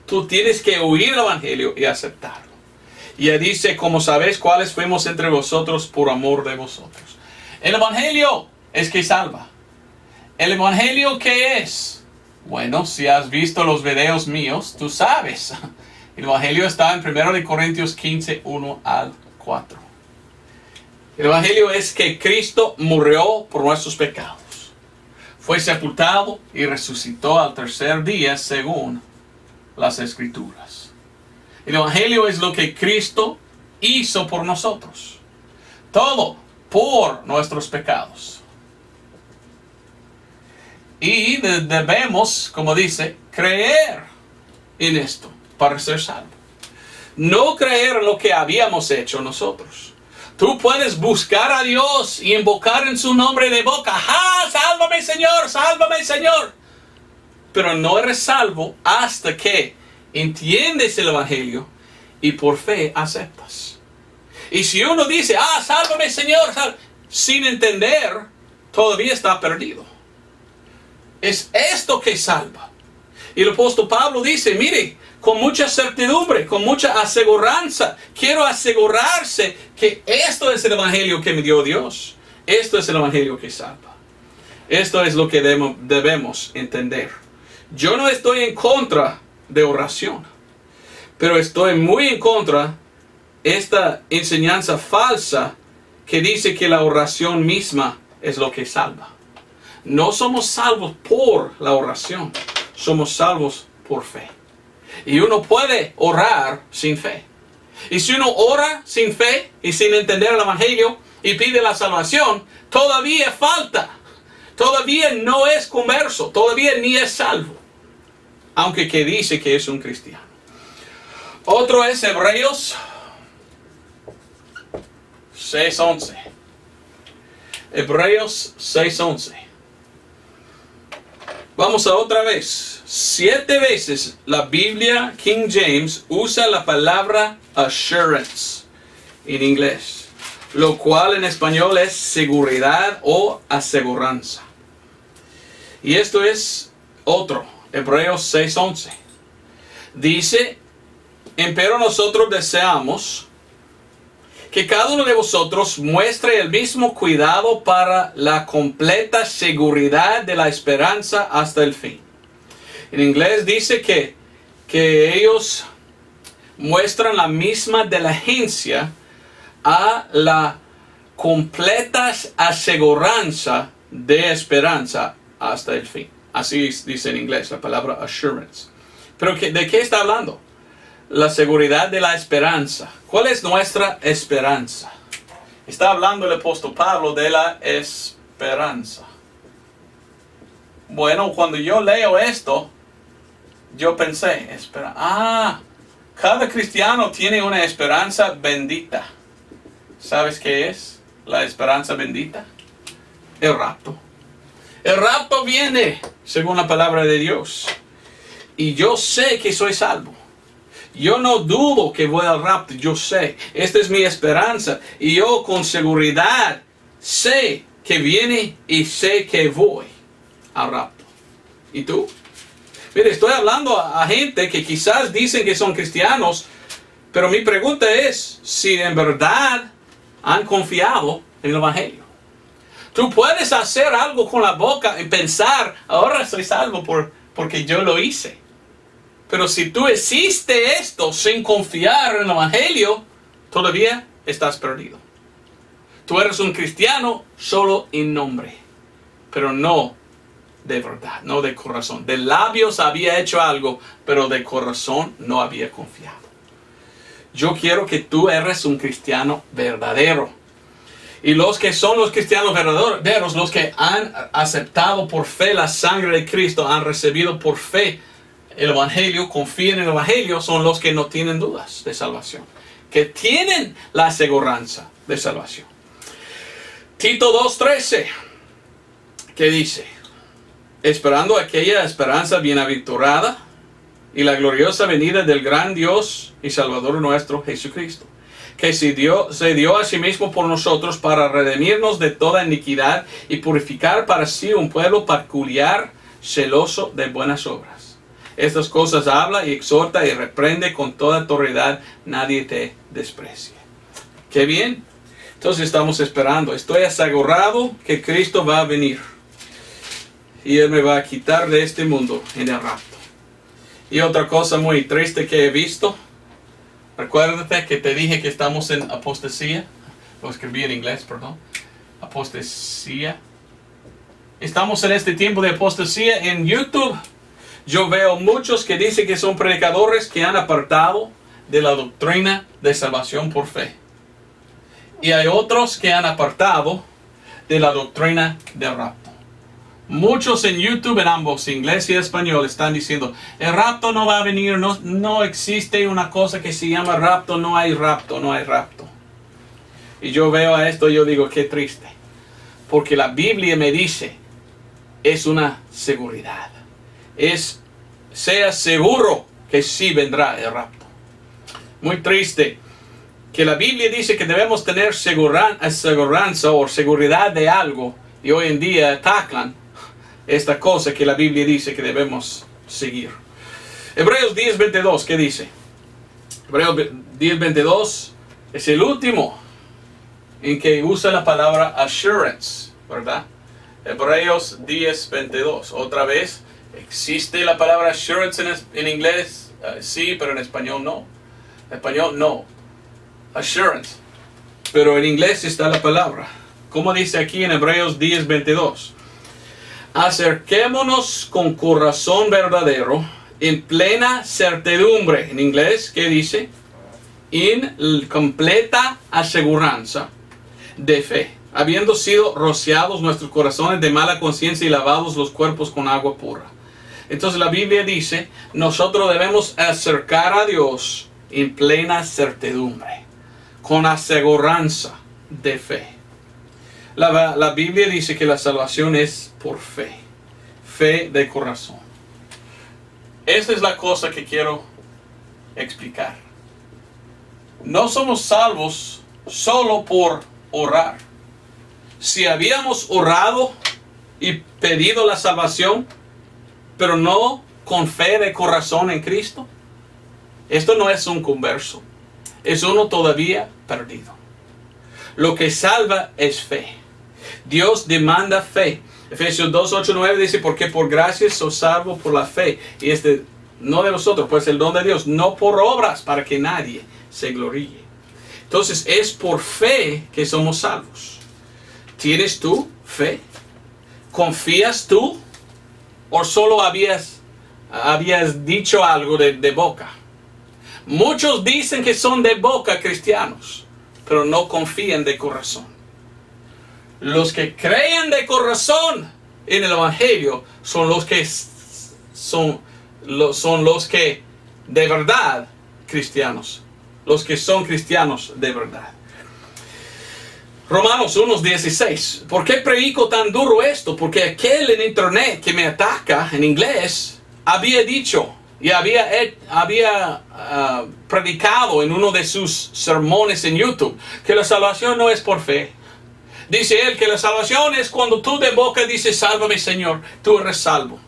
[SPEAKER 1] Tú tienes que oír el Evangelio y aceptarlo. Y él dice, como sabéis cuáles fuimos entre vosotros por amor de vosotros. El Evangelio es que salva. ¿El Evangelio qué es? Bueno, si has visto los videos míos, tú sabes. El Evangelio está en 1 Corintios 15, 1 al 4. El Evangelio es que Cristo murió por nuestros pecados. Fue sepultado y resucitó al tercer día según las Escrituras. El Evangelio es lo que Cristo hizo por nosotros. Todo por nuestros pecados. Y debemos, como dice, creer en esto para ser salvo. No creer en lo que habíamos hecho nosotros. Tú puedes buscar a Dios y invocar en su nombre de boca. ¡Ah, sálvame Señor! ¡Sálvame Señor! pero no eres salvo hasta que entiendes el Evangelio y por fe aceptas. Y si uno dice, sálvame Señor, sin entender, todavía está perdido. Es esto que salva. Y el apóstol Pablo dice, mire, con mucha certidumbre, con mucha aseguranza, quiero asegurarse que esto es el Evangelio que me dio Dios. Esto es el Evangelio que salva. Esto es lo que debemos entender. Yo no estoy en contra de oración, pero estoy muy en contra de esta enseñanza falsa que dice que la oración misma es lo que salva. No somos salvos por la oración, somos salvos por fe. Y uno puede orar sin fe. Y si uno ora sin fe y sin entender el Evangelio y pide la salvación, todavía falta. Todavía no es converso, todavía ni es salvo. Aunque que dice que es un cristiano. Otro es Hebreos 6:11. Hebreos 6:11. Vamos a otra vez. 7 veces la Biblia King James usa la palabra assurance en inglés, lo cual en español es seguridad o aseguranza. Y esto es otro, Hebreos 6:11. Dice, empero nosotros deseamos que cada uno de vosotros muestre el mismo cuidado para la completa seguridad de la esperanza hasta el fin. En inglés dice que ellos muestran la misma diligencia a la completa aseguranza de esperanza hasta el fin. Así dice en inglés la palabra assurance. Pero ¿de qué está hablando? La seguridad de la esperanza. ¿Cuál es nuestra esperanza? Está hablando el apóstol Pablo de la esperanza. Bueno, cuando yo leo esto, yo pensé, cada cristiano tiene una esperanza bendita. ¿Sabes qué es la esperanza bendita? El rapto. El rapto viene según la palabra de Dios. Y yo sé que soy salvo. Yo no dudo que voy al rapto, yo sé. Esta es mi esperanza. Y yo con seguridad sé que viene y sé que voy al rapto. ¿Y tú? Mire, estoy hablando a gente que quizás dicen que son cristianos, pero mi pregunta es si en verdad han confiado en el Evangelio. Tú puedes hacer algo con la boca y pensar, ahora soy salvo porque yo lo hice. Pero si tú hiciste esto sin confiar en el Evangelio, todavía estás perdido. Tú eres un cristiano solo en nombre, pero no de verdad, no de corazón. De labios había hecho algo, pero de corazón no había confiado. Yo quiero que tú eres un cristiano verdadero. Y los que son los cristianos verdaderos, los que han aceptado por fe la sangre de Cristo, han recibido por fe el Evangelio, confían en el Evangelio, son los que no tienen dudas de salvación, que tienen la aseguranza de salvación. Tito 2:13, que dice, esperando aquella esperanza bienaventurada y la gloriosa venida del gran Dios y Salvador nuestro Jesucristo, que se dio a sí mismo por nosotros para redimirnos de toda iniquidad y purificar para sí un pueblo peculiar, celoso de buenas obras. Estas cosas habla y exhorta y reprende con toda autoridad, nadie te desprecie. ¿Qué bien? Entonces estamos esperando. Estoy asegurado que Cristo va a venir. Y Él me va a quitar de este mundo en el rapto. Y otra cosa muy triste que he visto. Recuérdate que te dije que estamos en apostasía. Lo escribí en inglés, perdón. Apostasía. Estamos en este tiempo de apostasía en YouTube. Yo veo muchos que dicen que son predicadores que han apartado de la doctrina de salvación por fe. Y hay otros que han apartado de la doctrina del rapto. Muchos en YouTube, en ambos, inglés y español, están diciendo, el rapto no va a venir, no existe una cosa que se llama rapto, no hay rapto, no hay rapto. Y yo veo a esto y yo digo, qué triste. Porque la Biblia me dice, es una seguridad. sea seguro que sí vendrá el rapto. Muy triste que la Biblia dice que debemos tener aseguranza o seguridad de algo, y hoy en día atacan esta cosa que la Biblia dice que debemos seguir. Hebreos 10:22, ¿qué dice? Hebreos 10:22 es el último en que usa la palabra assurance, ¿verdad? Hebreos 10:22. Otra vez, ¿existe la palabra assurance en inglés? Sí, pero en español no. En español no. Assurance. Pero en inglés está la palabra. Como dice aquí en Hebreos 10:22. Acerquémonos con corazón verdadero, en plena certidumbre. En inglés, ¿qué dice? En completa aseguranza de fe, habiendo sido rociados nuestros corazones de mala conciencia y lavados los cuerpos con agua pura. Entonces la Biblia dice, nosotros debemos acercar a Dios en plena certidumbre, con aseguranza de fe. La Biblia dice que la salvación es por fe, fe de corazón. Esta es la cosa que quiero explicar. No somos salvos solo por orar. Si habíamos orado y pedido la salvación, pero no con fe de corazón en Cristo, esto no es un converso, es uno todavía perdido. Lo que salva es fe. Dios demanda fe. Efesios 2:8-9 dice, porque por gracia sos salvo por la fe. Y no de nosotros, pues el don de Dios, no por obras, para que nadie se gloríe. Entonces es por fe que somos salvos. ¿Tienes tú fe? ¿Confías tú? ¿O solo habías dicho algo de boca? Muchos dicen que son de boca cristianos, pero no confían de corazón. Los que creen de corazón en el Evangelio son los que de verdad cristianos. Los que son cristianos de verdad. Romanos 1:16. ¿Por qué predico tan duro esto? Porque aquel en internet que me ataca en inglés había dicho y había predicado en uno de sus sermones en YouTube que la salvación no es por fe. Dice él que la salvación es cuando tú de boca dices, sálvame Señor, tú eres salvo.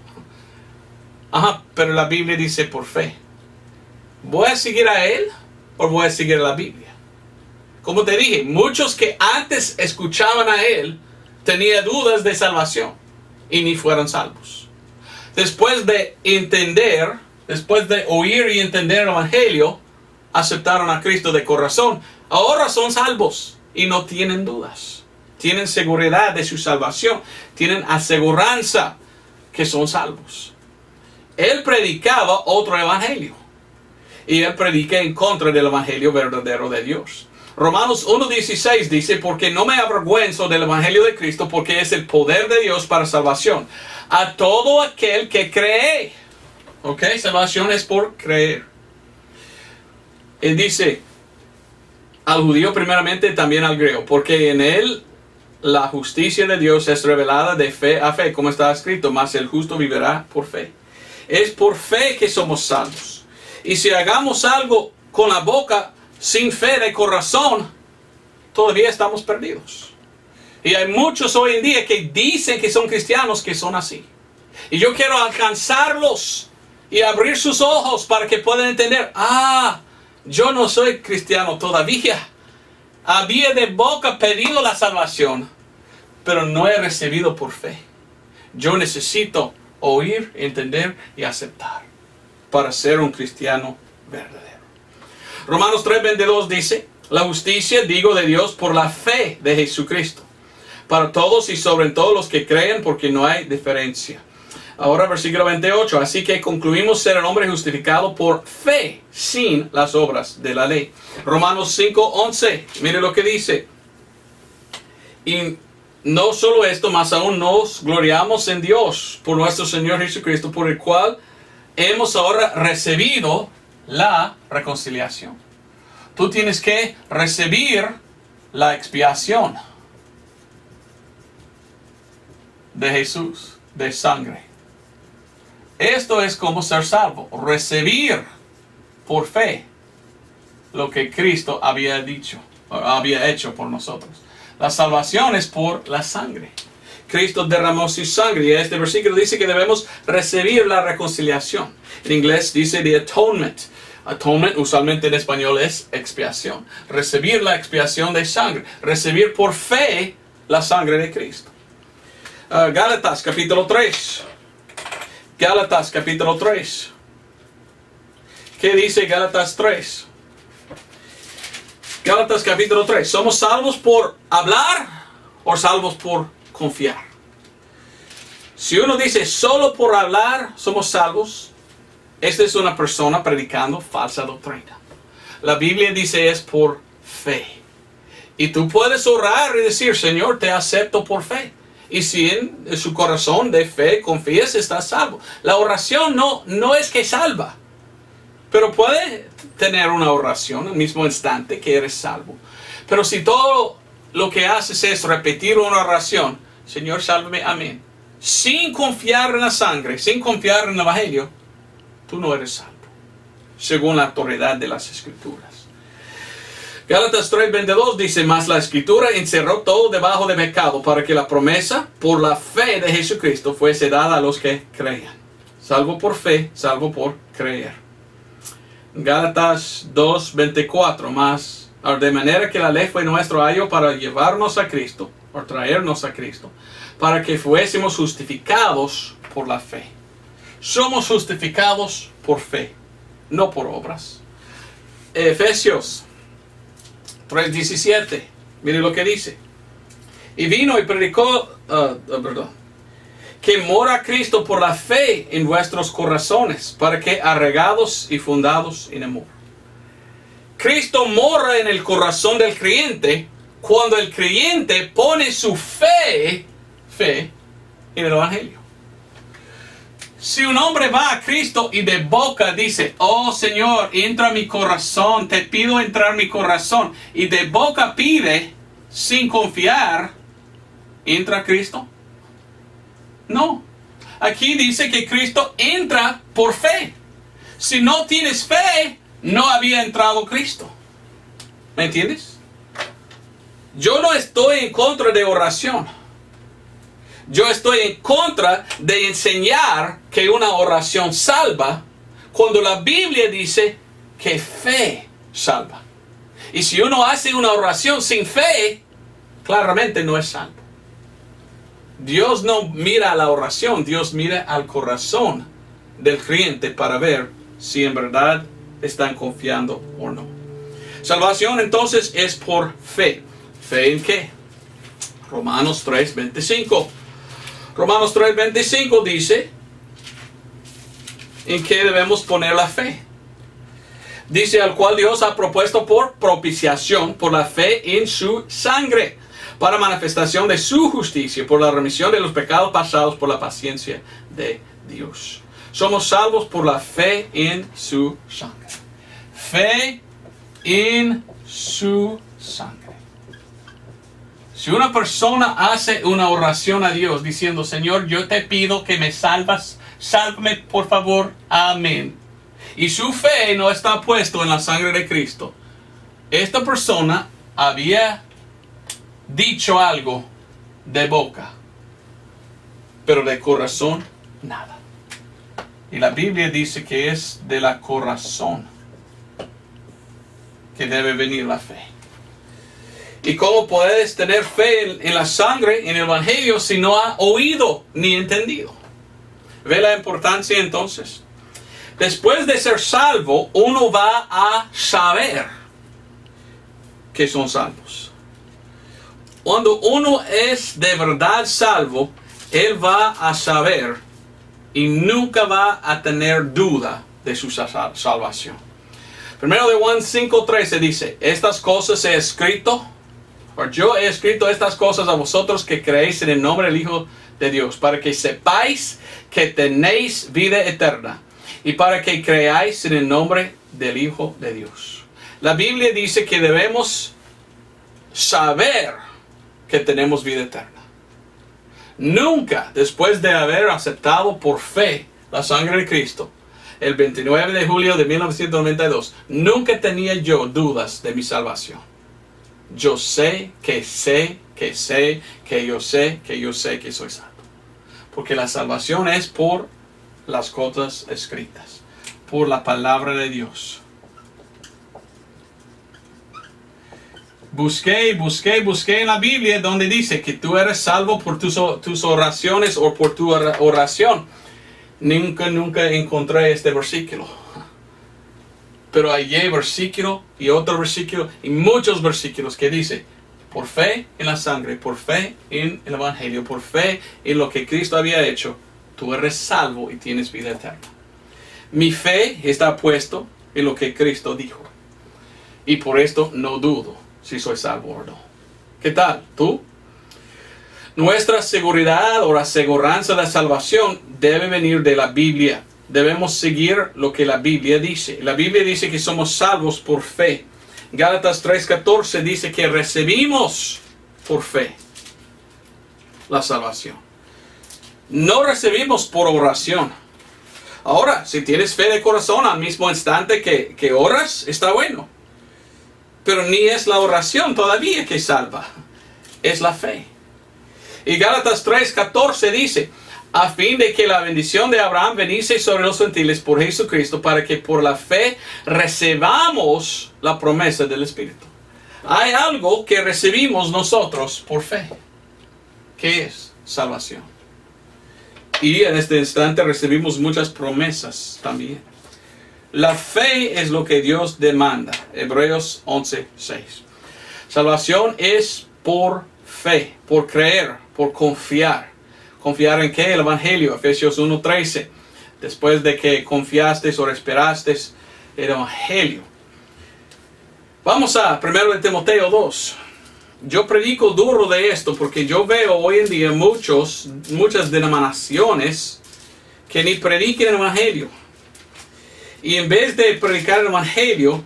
[SPEAKER 1] Ajá, pero la Biblia dice por fe. ¿Voy a seguir a él o voy a seguir a la Biblia? Como te dije, muchos que antes escuchaban a él tenían dudas de salvación y ni fueron salvos. Después de oír y entender el Evangelio, aceptaron a Cristo de corazón. Ahora son salvos y no tienen dudas. Tienen seguridad de su salvación. Tienen aseguranza que son salvos. Él predicaba otro evangelio. Y él predica en contra del evangelio verdadero de Dios. Romanos 1:16 dice, porque no me avergüenzo del evangelio de Cristo, porque es el poder de Dios para salvación a todo aquel que cree. Ok, salvación es por creer. Él dice al judío primeramente, también al griego, porque en él la justicia de Dios es revelada de fe a fe, como está escrito, mas el justo vivirá por fe. Es por fe que somos salvos. Y si hagamos algo con la boca sin fe de corazón, todavía estamos perdidos. Y hay muchos hoy en día que dicen que son cristianos que son así. Y yo quiero alcanzarlos y abrir sus ojos para que puedan entender, yo no soy cristiano todavía. Había de boca pedido la salvación, pero no he recibido por fe. Yo necesito oír, entender y aceptar para ser un cristiano verdadero. Romanos 3:22 dice, la justicia, digo, de Dios por la fe de Jesucristo, para todos y sobre todos los que creen, porque no hay diferencia. Ahora versículo 28, así que concluimos ser el hombre justificado por fe, sin las obras de la ley. Romanos 5:11, mire lo que dice. Y no solo esto, más aún nos gloriamos en Dios por nuestro Señor Jesucristo, por el cual hemos ahora recibido la reconciliación. Tú tienes que recibir la expiación de Jesús, de sangre. Esto es como ser salvo, recibir por fe lo que Cristo había dicho, había hecho por nosotros. La salvación es por la sangre. Cristo derramó su sangre y este versículo dice que debemos recibir la reconciliación. En inglés dice the atonement. Atonement usualmente en español es expiación. Recibir la expiación de sangre. Recibir por fe la sangre de Cristo. Gálatas capítulo 3. Gálatas capítulo 3. ¿Qué dice Gálatas 3? Gálatas capítulo 3. ¿Somos salvos por hablar o salvos por confiar? Si uno dice solo por hablar somos salvos, esta es una persona predicando falsa doctrina. La Biblia dice es por fe. Y tú puedes orar y decir, Señor, te acepto por fe. Y si en su corazón de fe confías, estás salvo. La oración no es que salva. Pero puede tener una oración al mismo instante que eres salvo. Pero si todo lo que haces es repetir una oración, Señor, sálvame, amén, sin confiar en la sangre, sin confiar en el Evangelio, tú no eres salvo, según la autoridad de las Escrituras. Gálatas 3:22 dice, mas la Escritura encerró todo debajo de pecado, para que la promesa por la fe de Jesucristo fuese dada a los que creían. Salvo por fe, salvo por creer. Gálatas 2:24, más de manera que la ley fue nuestro ayo para llevarnos a Cristo, o traernos a Cristo, para que fuésemos justificados por la fe. Somos justificados por fe, no por obras. Efesios 3:17, mire lo que dice. Y vino y predicó, que mora Cristo por la fe en vuestros corazones, para que arraigados y fundados en amor. Cristo mora en el corazón del creyente cuando el creyente pone su fe en el Evangelio. Si un hombre va a Cristo y de boca dice, oh Señor, entra a mi corazón, te pido entrar a mi corazón, y de boca pide sin confiar, ¿entra a Cristo? No. Aquí dice que Cristo entra por fe. Si no tienes fe, no había entrado Cristo. ¿Me entiendes? Yo no estoy en contra de oración. Yo estoy en contra de enseñar que una oración salva, cuando la Biblia dice que fe salva. Y si uno hace una oración sin fe, claramente no es salvo. Dios no mira a la oración, Dios mira al corazón del creyente para ver si en verdad están confiando o no. Salvación entonces es por fe. ¿Fe en qué? Romanos 3:25. Romanos 3:25 dice en qué debemos poner la fe. Dice, al cual Dios ha propuesto por propiciación por la fe en su sangre, para manifestación de su justicia, por la remisión de los pecados pasados, por la paciencia de Dios. Somos salvos por la fe en su sangre. Fe en su sangre. Si una persona hace una oración a Dios diciendo, Señor, yo te pido que me salvas, sálvame por favor, amén, y su fe no está puesto en la sangre de Cristo, esta persona había dicho algo de boca, pero de corazón nada. Y la Biblia dice que es de la corazón que debe venir la fe. ¿Y cómo puedes tener fe en la sangre, en el Evangelio, si no ha oído ni entendido? ¿Ve la importancia entonces? Después de ser salvo, uno va a saber que son salvos. Cuando uno es de verdad salvo, él va a saber y nunca va a tener duda de su salvación. Primero de Juan 5:13 dice, estas cosas he escrito, o yo he escrito estas cosas a vosotros que creéis en el nombre del Hijo de Dios, para que sepáis que tenéis vida eterna, y para que creáis en el nombre del Hijo de Dios. La Biblia dice que debemos saber que tenemos vida eterna. Nunca, después de haber aceptado por fe la sangre de Cristo, el 29 de julio de 1992, nunca tenía yo dudas de mi salvación. Yo sé que yo sé que soy salvo. Porque la salvación es por las cosas escritas, por la palabra de Dios. Busqué en la Biblia donde dice que tú eres salvo por tus oraciones o por tu oración. Nunca encontré este versículo. Pero hay versículo y otro versículo y muchos versículos que dice, por fe en la sangre, por fe en el Evangelio, por fe en lo que Cristo había hecho, tú eres salvo y tienes vida eterna. Mi fe está puesto en lo que Cristo dijo. Y por esto no dudo si soy salvo o no. ¿Qué tal? ¿Tú? Nuestra seguridad o la aseguranza de salvación debe venir de la Biblia. Debemos seguir lo que la Biblia dice. La Biblia dice que somos salvos por fe. Gálatas 3:14 dice que recibimos por fe la salvación. No recibimos por oración. Ahora, si tienes fe de corazón al mismo instante que oras, está bueno. Pero ni es la oración todavía que salva. Es la fe. Y Gálatas 3:14 dice, a fin de que la bendición de Abraham viniese sobre los gentiles por Jesucristo, para que por la fe recibamos la promesa del Espíritu. Hay algo que recibimos nosotros por fe. ¿Qué es? Salvación. Y en este instante recibimos muchas promesas también. La fe es lo que Dios demanda. Hebreos 11:6. Salvación es por fe, por creer, por confiar. ¿Confiar en qué? El Evangelio. Efesios 1:13. Después de que confiaste o esperaste el Evangelio. Vamos a 1 de Timoteo 2. Yo predico duro de esto porque yo veo hoy en día muchas denominaciones que ni predican el Evangelio. Y en vez de predicar el Evangelio,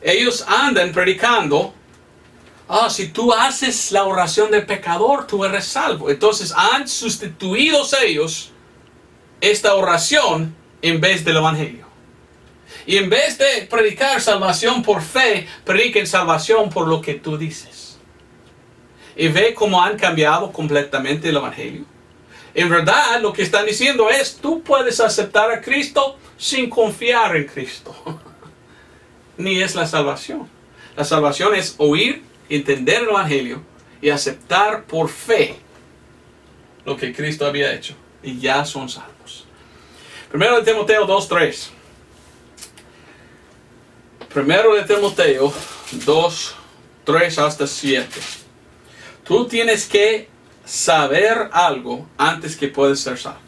[SPEAKER 1] ellos andan predicando, si tú haces la oración del pecador, tú eres salvo. Entonces han sustituido ellos esta oración en vez del Evangelio. Y en vez de predicar salvación por fe, prediquen salvación por lo que tú dices. Y ve cómo han cambiado completamente el Evangelio. En verdad, lo que están diciendo es, tú puedes aceptar a Cristo sin confiar en Cristo. Ni es la salvación. La salvación es oír, entender el Evangelio y aceptar por fe lo que Cristo había hecho. Y ya son salvos. 1 de Timoteo 2:3. 1 de Timoteo 2:3-7. Tú tienes que saber algo antes que puedes ser salvo.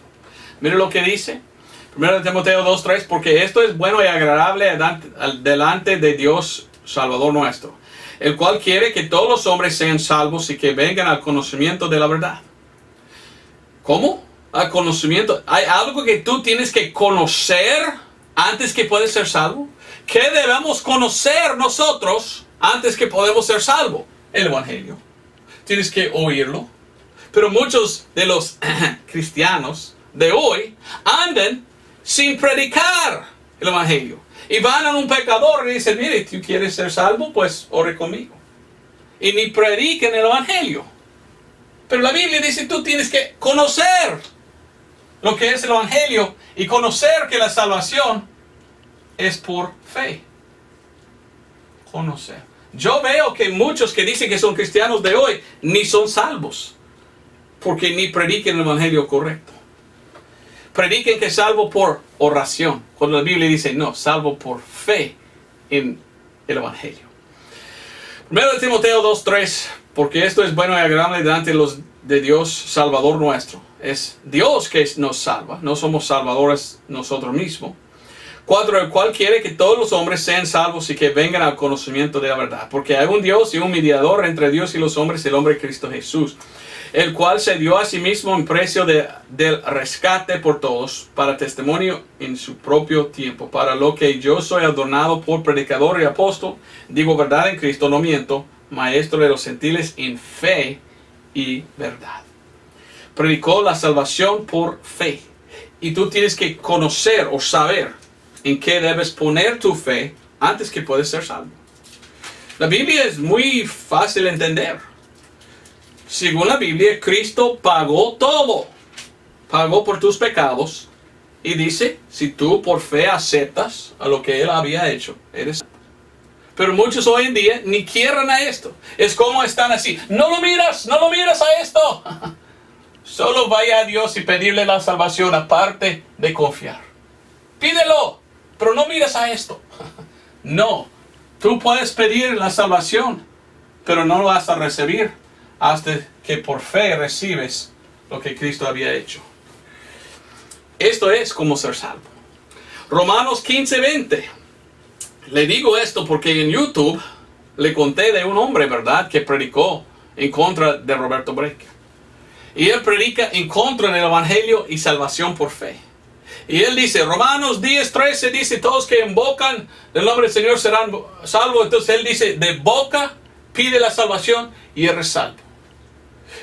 [SPEAKER 1] Mira lo que dice 1 de Timoteo 2:3, porque esto es bueno y agradable delante de Dios Salvador nuestro, el cual quiere que todos los hombres sean salvos y que vengan al conocimiento de la verdad. ¿Cómo? Al conocimiento. ¿Hay algo que tú tienes que conocer antes que puedes ser salvo? ¿Qué debemos conocer nosotros antes que podemos ser salvos? El Evangelio. Tienes que oírlo. Pero muchos de los cristianos de hoy andan sin predicar el Evangelio. Y van a un pecador y dicen, mire, ¿tú quieres ser salvo? Pues ore conmigo. Y ni predican el Evangelio. Pero la Biblia dice, tú tienes que conocer lo que es el Evangelio y conocer que la salvación es por fe. Conocer. Yo veo que muchos que dicen que son cristianos de hoy ni son salvos. Porque ni prediquen el Evangelio correcto. Prediquen que es salvo por oración. Cuando la Biblia dice, no, salvo por fe en el Evangelio. 1 de Timoteo 2:3. Porque esto es bueno y agradable delante de Dios Salvador nuestro. Es Dios que nos salva. No somos salvadores nosotros mismos. 4. El cual quiere que todos los hombres sean salvos y que vengan al conocimiento de la verdad. Porque hay un Dios y un mediador entre Dios y los hombres, el hombre Cristo Jesús, el cual se dio a sí mismo en precio del rescate por todos, para testimonio en su propio tiempo, para lo que yo soy adornado por predicador y apóstol, digo verdad en Cristo, no miento, maestro de los gentiles en fe y verdad. Predicó la salvación por fe. Y tú tienes que conocer o saber en qué debes poner tu fe antes que puedes ser salvo. La Biblia es muy fácil de entender. Según la Biblia, Cristo pagó todo. Pagó por tus pecados. Y dice, si tú por fe aceptas a lo que Él había hecho, eres salvo. Pero muchos hoy en día ni quieren a esto. Es como están así. No lo miras a esto. Solo vaya a Dios y pedirle la salvación aparte de confiar. Pídelo, pero no miras a esto. No, tú puedes pedir la salvación, pero no lo vas a recibir hasta que por fe recibes lo que Cristo había hecho. Esto es como ser salvo. Romanos 15:20. Le digo esto porque en YouTube le conté de un hombre, ¿verdad?, que predicó en contra de Roberto Brecht. Y él predica en contra del Evangelio y salvación por fe. Y él dice, Romanos 10:13 dice, todos que invocan el nombre del Señor serán salvos. Entonces él dice, de boca pide la salvación y eres salvo.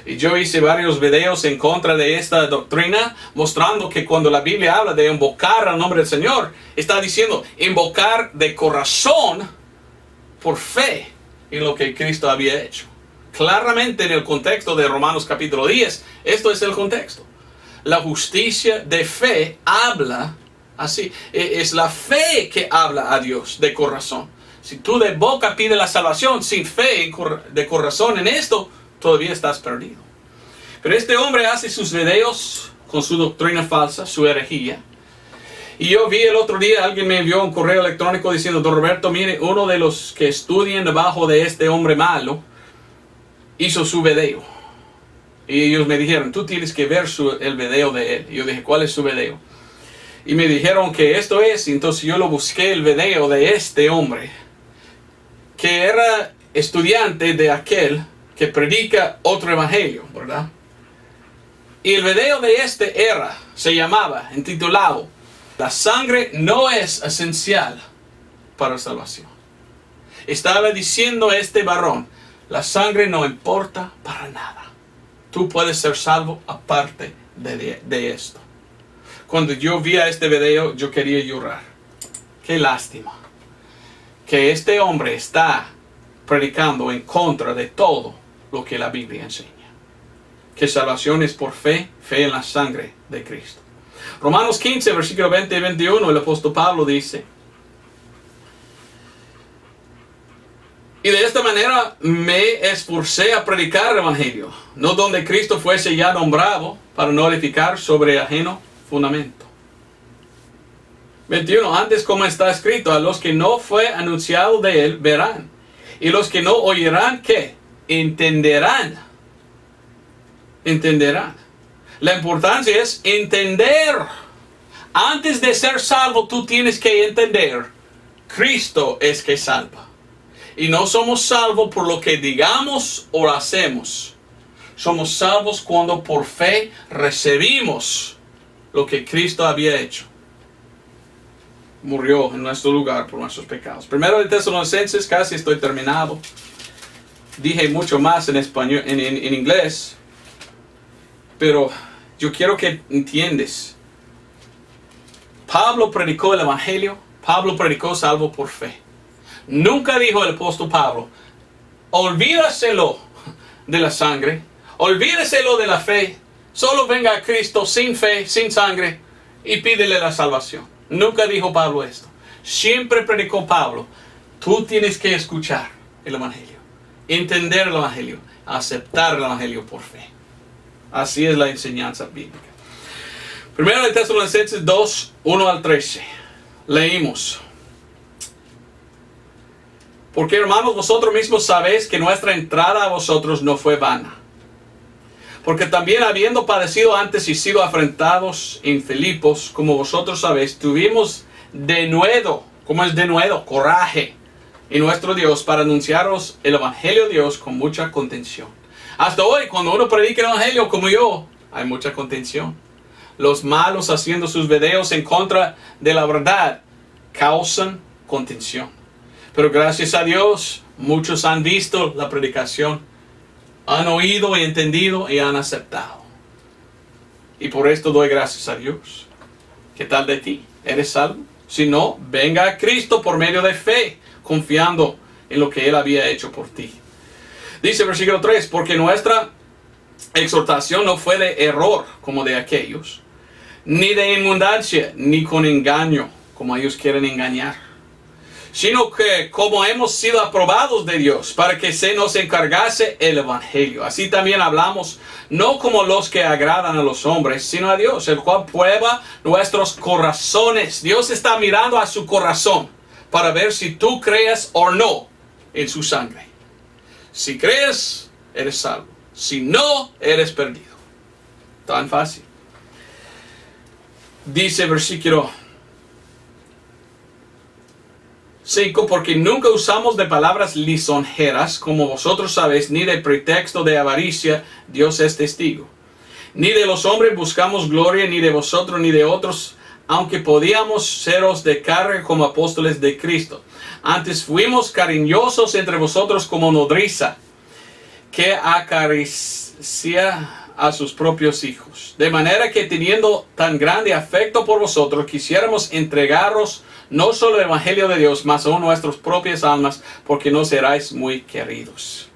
[SPEAKER 1] Y yo hice varios videos en contra de esta doctrina, mostrando que cuando la Biblia habla de invocar al nombre del Señor, está diciendo invocar de corazón por fe en lo que Cristo había hecho. Claramente en el contexto de Romanos capítulo 10, esto es el contexto. La justicia de fe habla así. Es la fe que habla a Dios de corazón. Si tú de boca pides la salvación sin fe de corazón en esto, todavía estás perdido. Pero este hombre hace sus videos con su doctrina falsa, su herejía. Y yo vi el otro día, alguien me envió un correo electrónico diciendo, don Roberto, mire, uno de los que estudian debajo de este hombre malo hizo su video. Y ellos me dijeron, tú tienes que ver el video de él. Y yo dije, ¿cuál es su video? Y me dijeron que esto es. Entonces yo lo busqué, el video de este hombre, que era estudiante de aquel que predica otro evangelio, ¿verdad? Y el video de este se llamaba, intitulado, la sangre no es esencial para la salvación. Estaba diciendo este varón, la sangre no importa para nada. Tú puedes ser salvo aparte de esto. Cuando yo vi a este video, yo quería llorar. Qué lástima que este hombre está predicando en contra de todo lo que la Biblia enseña. Que salvación es por fe, fe en la sangre de Cristo. Romanos 15, versículo 20 y 21, el apóstol Pablo dice, y de esta manera me esforcé a predicar el evangelio, no donde Cristo fuese ya nombrado, para no edificar sobre ajeno fundamento. 21, antes como está escrito, a los que no fue anunciado de él verán, y los que no oirán, ¿qué? Entenderán. Entenderán. La importancia es entender. Antes de ser salvo, tú tienes que entender. Cristo es que salva. Y no somos salvos por lo que digamos o hacemos. Somos salvos cuando por fe recibimos lo que Cristo había hecho. Murió en nuestro lugar por nuestros pecados. Primero de Tesalonicenses, casi estoy terminado. Dije mucho más en español, en inglés. Pero yo quiero que entiendas. Pablo predicó el evangelio. Pablo predicó salvo por fe. Nunca dijo el apóstol Pablo, olvídaselo de la sangre, olvídeselo de la fe, solo venga a Cristo sin fe, sin sangre y pídele la salvación. Nunca dijo Pablo esto. Siempre predicó Pablo, tú tienes que escuchar el evangelio, entender el evangelio, aceptar el evangelio por fe. Así es la enseñanza bíblica. Primero de Tesalonicenses 2, 1 al 13. Leímos. Porque hermanos, vosotros mismos sabéis que nuestra entrada a vosotros no fue vana. Porque también habiendo padecido antes y sido afrentados en Filipos, como vosotros sabéis, tuvimos denuedo, ¿cómo es denuedo? Coraje en nuestro Dios para anunciaros el evangelio de Dios con mucha contención. Hasta hoy, cuando uno predica el evangelio como yo, hay mucha contención. Los malos haciendo sus videos en contra de la verdad causan contención. Pero gracias a Dios, muchos han visto la predicación, han oído y entendido y han aceptado. Y por esto doy gracias a Dios. ¿Qué tal de ti? ¿Eres salvo? Si no, venga a Cristo por medio de fe, confiando en lo que Él había hecho por ti. Dice versículo 3, porque nuestra exhortación no fue de error como de aquellos, ni de inmundancia, ni con engaño, como ellos quieren engañar, sino que como hemos sido aprobados de Dios, para que se nos encargase el Evangelio. Así también hablamos, no como los que agradan a los hombres, sino a Dios, el cual prueba nuestros corazones. Dios está mirando a su corazón para ver si tú crees o no en su sangre. Si crees, eres salvo. Si no, eres perdido. Tan fácil. Dice versículo 5, porque nunca usamos de palabras lisonjeras, como vosotros sabéis, ni de pretexto de avaricia, Dios es testigo. Ni de los hombres buscamos gloria, ni de vosotros, ni de otros, aunque podíamos seros de carga como apóstoles de Cristo. Antes fuimos cariñosos entre vosotros como nodriza, que acaricia a sus propios hijos. De manera que teniendo tan grande afecto por vosotros, quisiéramos entregaros no solo el Evangelio de Dios, mas aún nuestras propias almas, porque no seráis muy queridos.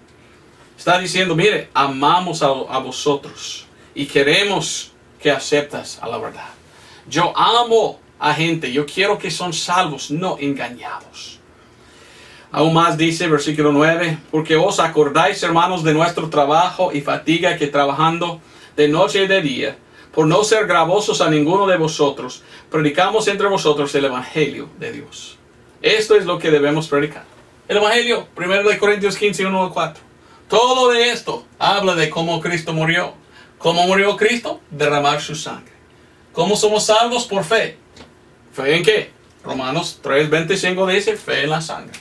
[SPEAKER 1] Está diciendo, mire, amamos a vosotros y queremos que aceptas a la verdad. Yo amo a gente, yo quiero que son salvos, no engañados. Aún más dice, versículo 9, porque os acordáis, hermanos, de nuestro trabajo y fatiga que trabajando de noche y de día, por no ser gravosos a ninguno de vosotros, predicamos entre vosotros el Evangelio de Dios. Esto es lo que debemos predicar. El Evangelio, 1 Corintios 15, 1 al 4. Todo de esto habla de cómo Cristo murió. ¿Cómo murió Cristo? Derramar su sangre. ¿Cómo somos salvos? Por fe. ¿Fe en qué? Romanos 3, 25 dice, fe en la sangre.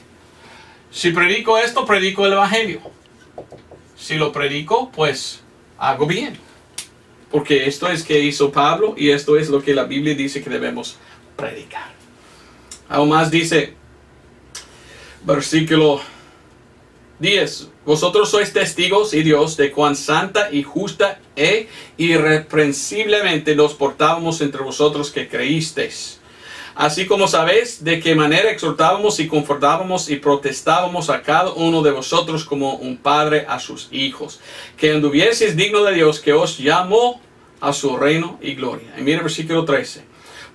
[SPEAKER 1] Si predico esto, predico el Evangelio. Si lo predico, pues hago bien. Porque esto es que hizo Pablo y esto es lo que la Biblia dice que debemos predicar. Aún más dice, versículo 10. Vosotros sois testigos y Dios de cuán santa y justa e irreprensiblemente nos portábamos entre vosotros que creísteis. Así como sabéis de qué manera exhortábamos y confortábamos y protestábamos a cada uno de vosotros como un padre a sus hijos, que anduvieseis digno de Dios que os llamó a su reino y gloria. Y mira el versículo 13.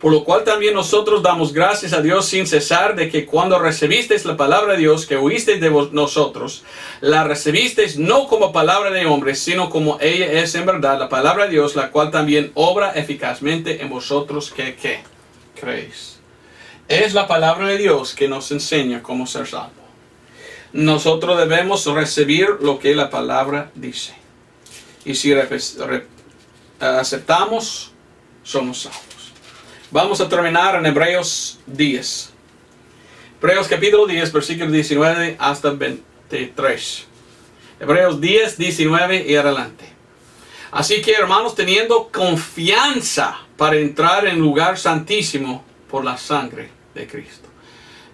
[SPEAKER 1] Por lo cual también nosotros damos gracias a Dios sin cesar de que cuando recibisteis la palabra de Dios que oísteis de nosotros, la recibisteis no como palabra de hombres, sino como ella es en verdad la palabra de Dios, la cual también obra eficazmente en vosotros que creéis. Es la palabra de Dios que nos enseña cómo ser salvo. Nosotros debemos recibir lo que la palabra dice. Y si aceptamos, somos salvos. Vamos a terminar en Hebreos 10. Hebreos capítulo 10, versículos 19 hasta 23. Hebreos 10, 19 y adelante. Así que, hermanos, teniendo confianza para entrar en el lugar santísimo por la sangre de Cristo.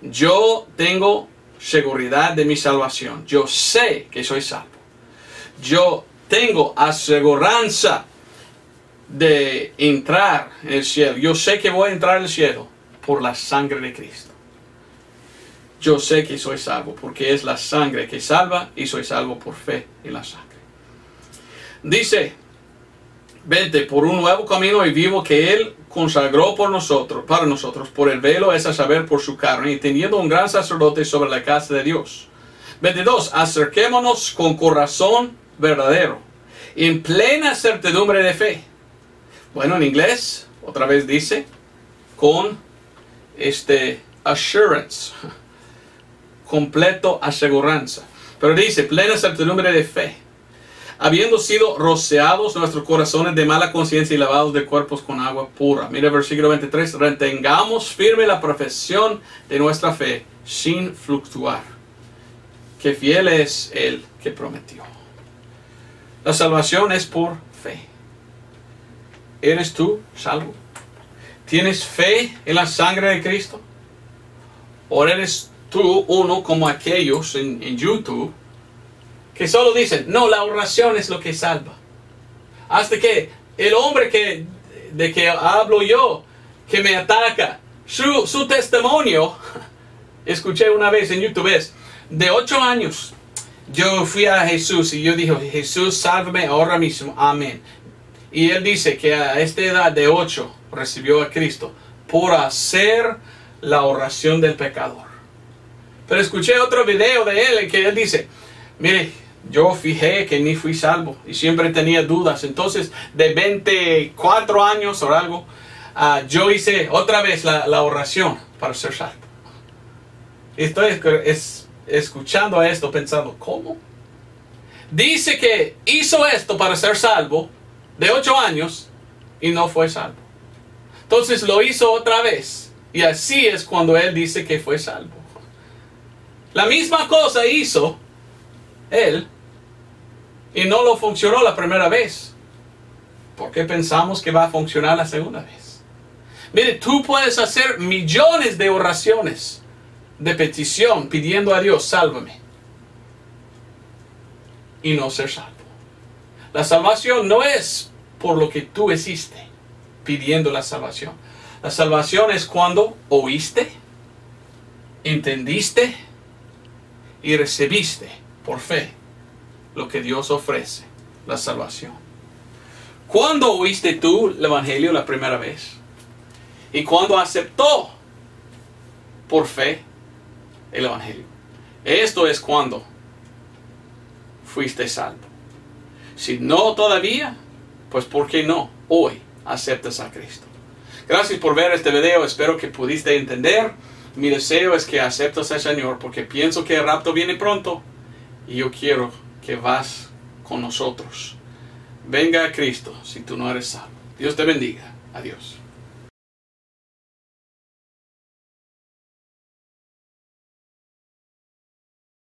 [SPEAKER 1] Yo tengo seguridad de mi salvación. Yo sé que soy salvo. Yo tengo aseguranza de entrar en el cielo. Yo sé que voy a entrar en el cielo por la sangre de Cristo. Yo sé que soy salvo porque es la sangre que salva y soy salvo por fe en la sangre. Dice, vete por un nuevo camino y vivo que Él consagró para nosotros, por el velo, es a saber, por su carne, y teniendo un gran sacerdote sobre la casa de Dios. 22. Acerquémonos con corazón verdadero, en plena certidumbre de fe. Bueno, en inglés, otra vez dice, con assurance, completo aseguranza. Pero dice, plena certidumbre de fe. Habiendo sido rociados nuestros corazones de mala conciencia y lavados de cuerpos con agua pura. Mira el versículo 23. Retengamos firme la profesión de nuestra fe sin fluctuar. Que fiel es el que prometió. La salvación es por fe. ¿Eres tú salvo? ¿Tienes fe en la sangre de Cristo? ¿O eres tú uno como aquellos en YouTube que solo dicen, no, la oración es lo que salva? Hasta que el hombre de que hablo yo que me ataca. Su testimonio, escuché una vez en YouTube, es de 8 años. Yo fui a Jesús y yo dije, Jesús, sálvame ahora mismo. Amén. Y él dice que a esta edad de 8 recibió a Cristo por hacer la oración del pecador. Pero escuché otro video de él en que él dice, mire, yo fijé que ni fui salvo y siempre tenía dudas. Entonces, de 24 años o algo, yo hice otra vez la oración para ser salvo. Estoy escuchando esto pensando, ¿cómo? Dice que hizo esto para ser salvo de 8 años y no fue salvo. Entonces lo hizo otra vez y así es cuando él dice que fue salvo. La misma cosa hizo él y no lo funcionó la primera vez. ¿Por qué pensamos que va a funcionar la segunda vez? Mire, tú puedes hacer millones de oraciones de petición pidiendo a Dios, sálvame, y no ser salvo. La salvación no es por lo que tú hiciste pidiendo la salvación. La salvación es cuando oíste, entendiste y recibiste por fe lo que Dios ofrece, la salvación. ¿Cuándo oíste tú el Evangelio la primera vez? ¿Y cuándo aceptó por fe el Evangelio? Esto es cuando fuiste salvo. Si no todavía, pues ¿por qué no? Hoy aceptas a Cristo. Gracias por ver este video. Espero que pudiste entender. Mi deseo es que aceptes al Señor porque pienso que el rapto viene pronto y yo quiero que vas con nosotros. Venga a Cristo si tú no eres salvo. Dios te bendiga. Adiós.